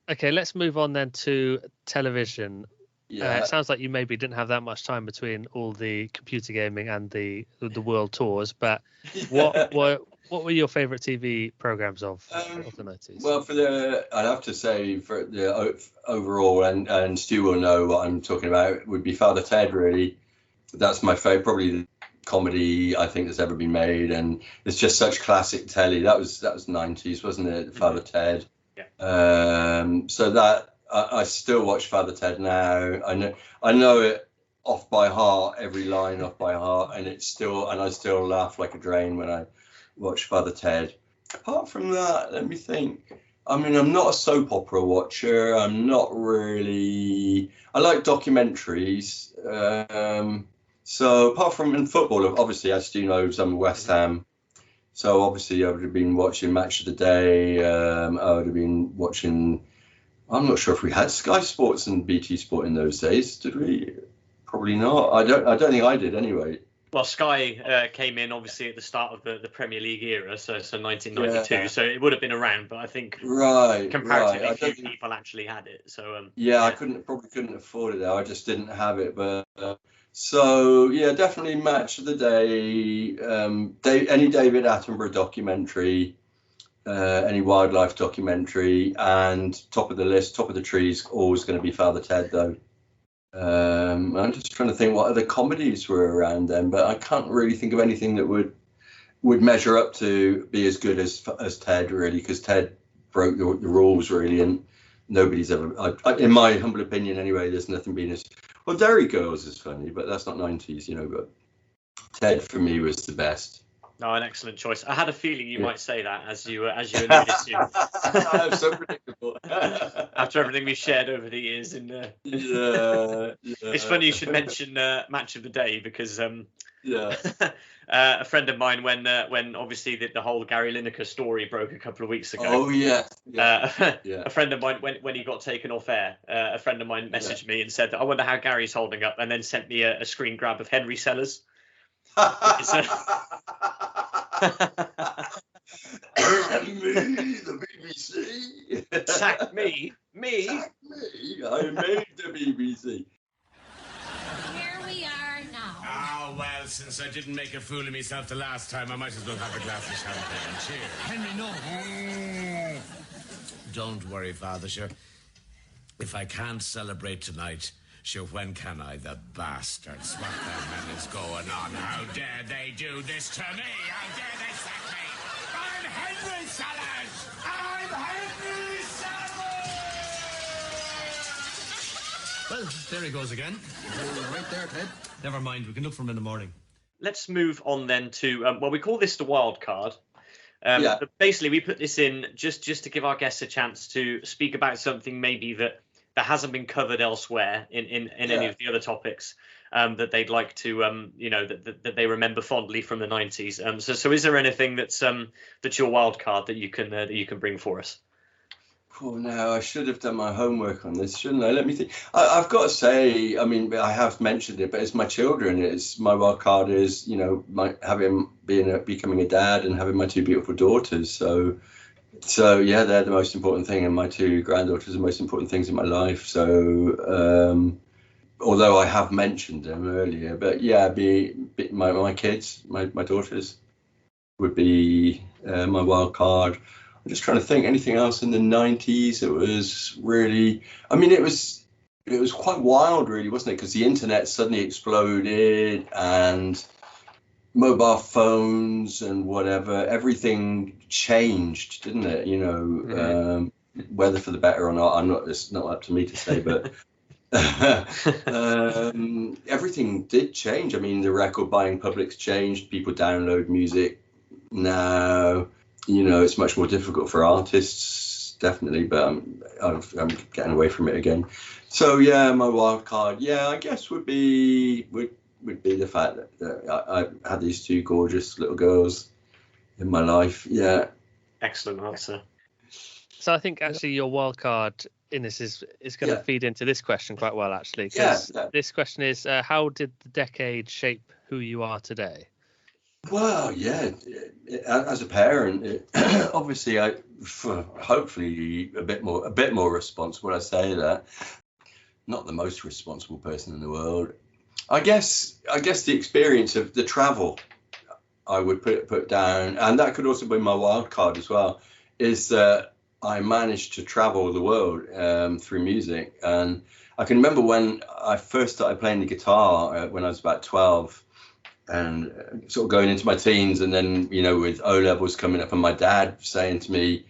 Okay, let's move on then to television. It sounds like you maybe didn't have that much time between all the computer gaming and the world tours, but what were your favorite TV programs of the 90s? Well, I'd have to say for the overall, and Stu will know what I'm talking about, would be Father Ted, really. That's my favorite, probably the comedy I think that's ever been made, and it's just such classic telly. That was 90s, wasn't it? Father Ted. Yeah. So that I still watch Father Ted now. I know it off by heart, every line off by heart, and I still laugh like a drain when I watch Father Ted. Apart from that, let me think. I mean, I'm not a soap opera watcher. I'm not really. I like documentaries. So apart from in football, obviously, as you know, I'm West Ham. So obviously, I would have been watching Match of the Day. I would have been watching. I'm not sure if we had Sky Sports and BT Sport in those days. Did we? Probably not. I don't think I did anyway. Well, Sky came in obviously at the start of the Premier League era, so 1992. Yeah. So it would have been around, but I think comparatively few people actually had it. So I probably couldn't afford it though. I just didn't have it. But so yeah, definitely Match of the Day. Any David Attenborough documentary, any wildlife documentary, and top of the list, top of the trees, always going to be Father Ted though. I'm just trying to think what other comedies were around then, but I can't really think of anything that would measure up to be as good as Ted, really, because Ted broke the rules, really, and nobody's ever, in my humble opinion anyway, there's nothing been as, well, Derry Girls is funny, but that's not 90s, you know, but Ted for me was the best. No, an excellent choice. I had a feeling you might say that as you alluded to. I'm so predictable. After everything we've shared over the years, it's funny you should mention Match of the Day because a friend of mine when obviously the whole Gary Lineker story broke a couple of weeks ago. Oh yeah. A friend of mine when he got taken off air, a friend of mine messaged me and said, "I wonder how Gary's holding up," and then sent me a screen grab of Henry Sellers. Me, the BBC. Sack me. Sack me. I made the BBC. Here we are now. Ah, well, since I didn't make a fool of myself the last time, I might as well have a glass of champagne. Cheers. Henry, no. Don't worry, Father, sure. If I can't celebrate tonight, sure, when can I, the bastards? What the hell is going on? How dare they do this to me? How dare they sack me? I'm Henry Sellers! I'm Henry Sellers! Well, there he goes again. Right there, Ted. Never mind, we can look for him in the morning. Let's move on then to, we call this the wild card. But basically, we put this in just to give our guests a chance to speak about something maybe that hasn't been covered elsewhere in any of the other topics that they'd like to that they remember fondly from the 90s. So is there anything that's your wild card that you can bring for us? Oh no, I should have done my homework on this, shouldn't I? Let me think. I've got to say, I mean, I have mentioned it, but it's my children. It's my wild card is, becoming a dad and having my two beautiful daughters. So yeah, they're the most important thing, and my two granddaughters are the most important things in my life. So although I have mentioned them earlier, but yeah, my kids, my daughters would be my wild card. I'm just trying to think anything else in the 90s. It was really, I mean, it was quite wild, really, wasn't it? Because the internet suddenly exploded and mobile phones and whatever, everything changed, didn't it? You know, whether for the better or not, it's not up to me to say, but everything did change. I mean, the record buying public's changed. People download music now. You know, it's much more difficult for artists, definitely, but I'm getting away from it again. So yeah, my wild card, I guess would be the fact that I had these two gorgeous little girls in my life. Yeah. Excellent answer. So I think actually your wild card in this is going to feed into this question quite well, actually, because this question is, how did the decade shape who you are today? Well, yeah, as a parent, obviously, hopefully a bit more responsible. I say that, not the most responsible person in the world. I guess the experience of the travel, I would put down, and that could also be my wild card as well, is that I managed to travel the world through music. And I can remember when I first started playing the guitar when I was about 12. And sort of going into my teens, and then, you know, with O levels coming up, and my dad saying to me,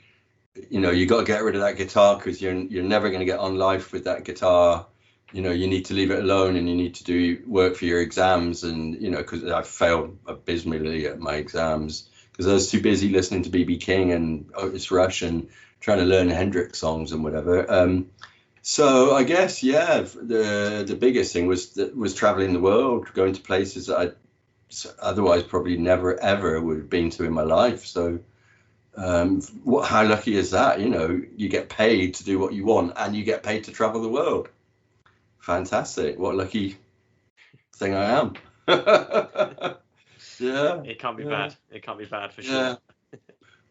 you know, you got to get rid of that guitar because you're never going to get on life with that guitar. You know, you need to leave it alone, and you need to do work for your exams. And, you know, because I failed abysmally at my exams because I was too busy listening to B.B. King and Otis Rush and trying to learn Hendrix songs and whatever. So I guess, yeah, the biggest thing was traveling the world, going to places that I otherwise probably never ever would have been to in my life. So how lucky is that? You know, you get paid to do what you want and you get paid to travel the world. Fantastic. What a lucky thing I am. Yeah. It can't be bad. It can't be bad for sure.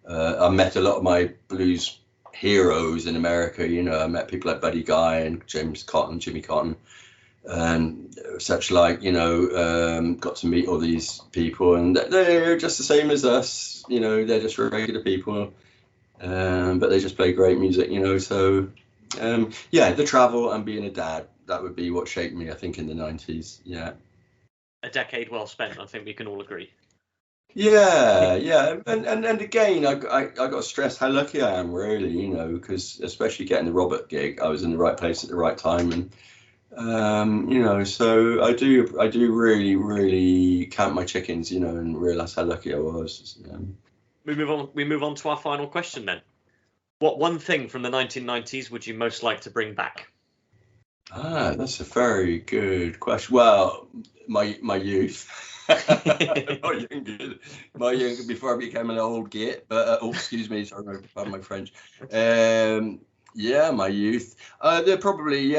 I met a lot of my blues heroes in America. You know, I met people like Buddy Guy and James Cotton, Jimmy Cotton, and such like, you know, got to meet all these people, and they're just the same as us. You know, they're just regular people, but they just play great music, you know. So, yeah, the travel and being a dad, that would be what shaped me, I think, in the 90s. Yeah. A decade well spent, I think we can all agree. Yeah, and again, I got to stress how lucky I am, really, you know, because especially getting the Robert gig, I was in the right place at the right time, and you know, so I do really, really count my chickens, you know, and realize how lucky I was. We move on to our final question then. What one thing from the 1990s would you most like to bring back? That's a very good question. Well, my youth. my younger before I became an old git, but excuse me, sorry, pardon my French. Yeah, my youth. They're probably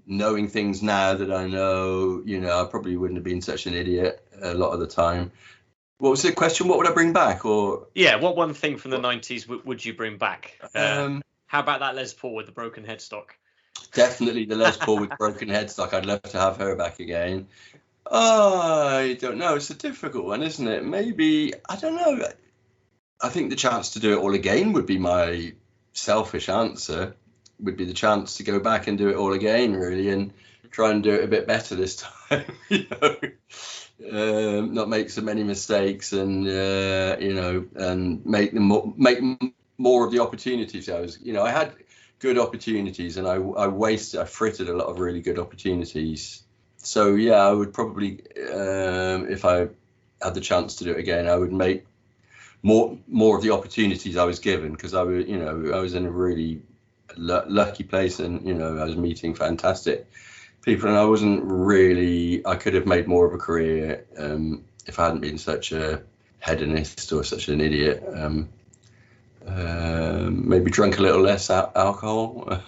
knowing things now that I know. You know, I probably wouldn't have been such an idiot a lot of the time. What was the question? What would I bring back? Or yeah, what one thing from the 90s would you bring back? How about that Les Paul with the broken headstock? Definitely the Les Paul with broken headstock. I'd love to have her back again. I don't know. It's a difficult one, isn't it? Maybe, I don't know. I think the chance to do it all again would be my selfish answer. Would be the chance to go back and do it all again, really, and try and do it a bit better this time. You know, not make so many mistakes, and you know, and make more of the opportunities. I had good opportunities, and I frittered a lot of really good opportunities. So yeah, I would probably, if I had the chance to do it again, I would make more of the opportunities I was given, because I was in a really lucky place, and you know, I was meeting fantastic people, and I could have made more of a career if I hadn't been such a hedonist or such an idiot. Maybe drunk a little less alcohol.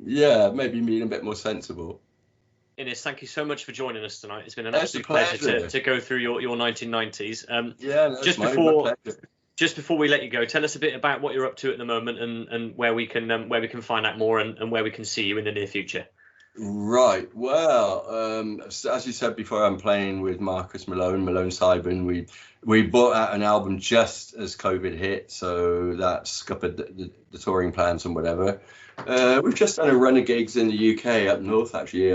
Yeah, maybe being a bit more sensible. Innes, thank you so much for joining us tonight. It's been an absolute pleasure to go through your 1990s. Just before we let you go, tell us a bit about what you're up to at the moment, and where we can find out more, and where we can see you in the near future. Right. Well, as you said before, I'm playing with Marcus Malone Sibun. We brought out an album just as COVID hit, so that scuppered the touring plans and whatever. We've just done a run of gigs in the UK up north, actually.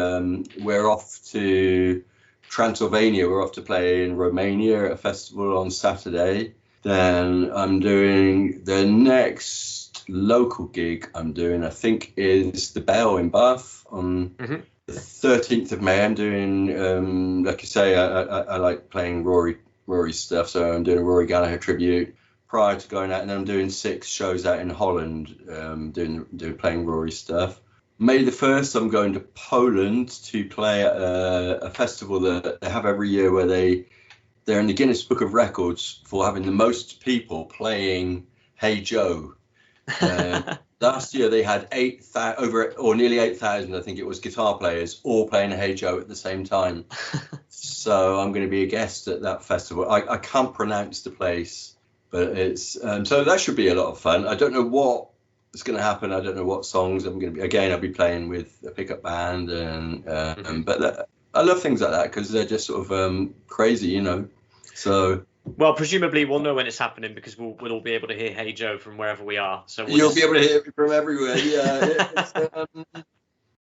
We're off to Transylvania. We're off to play in Romania at a festival on Saturday. Then I'm doing the next local gig I think is the Bell in Bath on the 13th of May. I'm doing, like you say, I like playing Rory's stuff, so I'm doing a Rory Gallagher tribute prior to going out, and then I'm doing 6 shows out in Holland, playing Rory stuff. May the 1st, I'm going to Poland to play at a festival that they have every year, where they're in the Guinness Book of Records for having the most people playing Hey Joe. Last year they had nearly 8,000, I think it was, guitar players all playing Hey Joe at the same time. So I'm going to be a guest at that festival. I can't pronounce the place, but it's so that should be a lot of fun. I don't know what is going to happen. I don't know what songs I'm going to be. Again, I'll be playing with a pickup band, but I love things like that, because they're just sort of crazy, you know. So. Well, presumably we'll know when it's happening, because we'll all be able to hear Hey Joe from wherever we are. So you'll be able to hear it from everywhere. Yeah.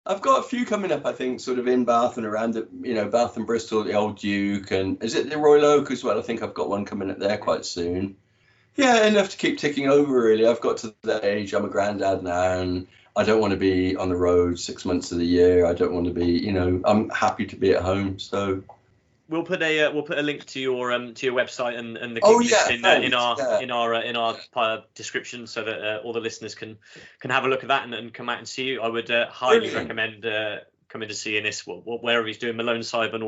I've got a few coming up, I think, sort of in Bath and around Bath and Bristol, the Old Duke, and is it the Royal Oak as well? I think I've got one coming up there quite soon. Yeah, enough to keep ticking over, really. I've got to that age. I'm a granddad now, and I don't want to be on the road 6 months of the year. I don't want to be, I'm happy to be at home. So We'll put a link to your website and the in our description, so that all the listeners can have a look at that and come out and see you. I would highly recommend coming to see Innes wherever he's doing Malone Sibun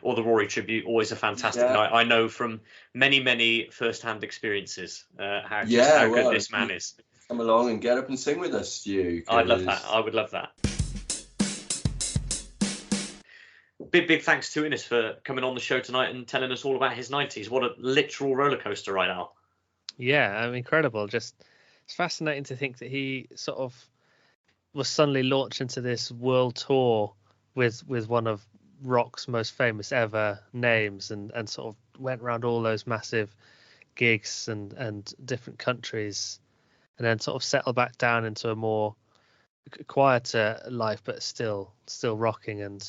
or the Rory tribute. Always a fantastic night. I know from many first-hand experiences how good this man is. Come along and get up and sing with us, Stu. I'd love that. I would love that. Big thanks to Innes for coming on the show tonight and telling us all about his 90s. What a literal roller coaster ride, Al. Yeah, incredible. Just it's fascinating to think that he sort of was suddenly launched into this world tour with one of rock's most famous ever names, and sort of went around all those massive gigs and different countries, and then sort of settled back down into a more quieter life, but still rocking. And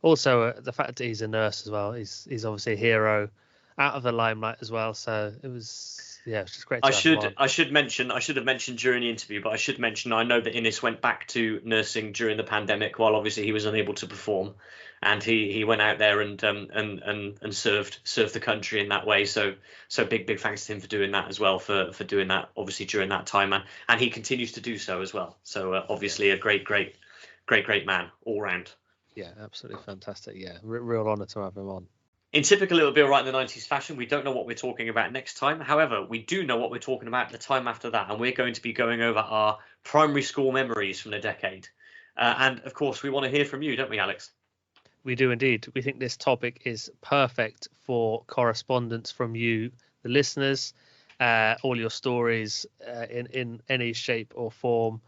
also the fact that he's a nurse as well, he's obviously a hero out of the limelight as well. So it was it's just great. I should have mentioned during the interview, but I should mention I know that Innes went back to nursing during the pandemic, while obviously he was unable to perform, and he went out there and served the country in that way. So big thanks to him for doing that as well, for doing that obviously during that time, and he continues to do so as well. So obviously a great man all round. Yeah, absolutely fantastic. Yeah, real honour to have him on. In typical It'll Be Alright in the 90s fashion, we don't know what we're talking about next time. However, we do know what we're talking about the time after that, and we're going to be going over our primary school memories from the decade. And, of course, we want to hear from you, don't we, Alex? We do indeed. We think this topic is perfect for correspondence from you, the listeners, all your stories in any shape or form,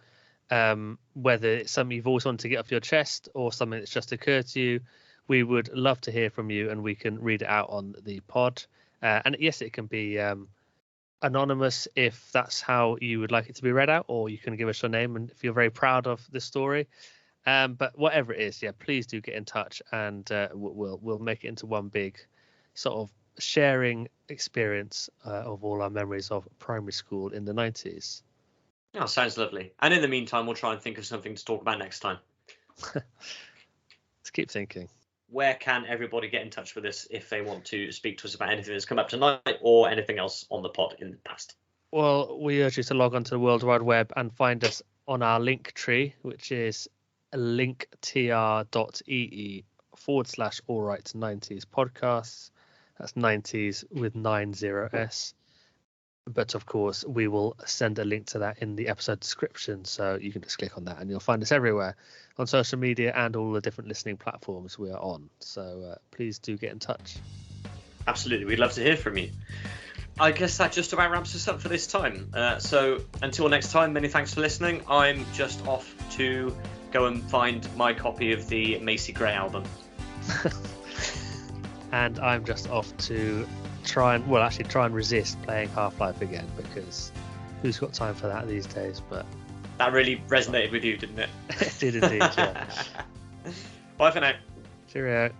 whether it's something you've always wanted to get off your chest or something that's just occurred to you. We would love to hear from you, and we can read it out on the pod. And yes, it can be anonymous if that's how you would like it to be read out, or you can give us your name and if you're very proud of the story. But whatever it is, please do get in touch, and we'll make it into one big sort of sharing experience of all our memories of primary school in the 90s. Oh, sounds lovely. And in the meantime, we'll try and think of something to talk about next time. Let's keep thinking. Where can everybody get in touch with us if they want to speak to us about anything that's come up tonight or anything else on the pod in the past? Well, we urge you to log onto the World Wide Web and find us on our link tree, which is linktr.ee/allright90s podcasts. That's 90s with 90s. But of course, we will send a link to that in the episode description, so you can just click on that and you'll find us everywhere on social media and all the different listening platforms we are on. So please do get in touch. Absolutely, we'd love to hear from you. I guess that just about wraps us up for this time. So until next time, many thanks for listening. I'm just off to go and find my copy of the Macy Gray album. And I'm just off to try and resist playing Half-Life again, because who's got time for that these days? But that really resonated with you, didn't it? It did indeed, yeah. Bye for now. Cheerio.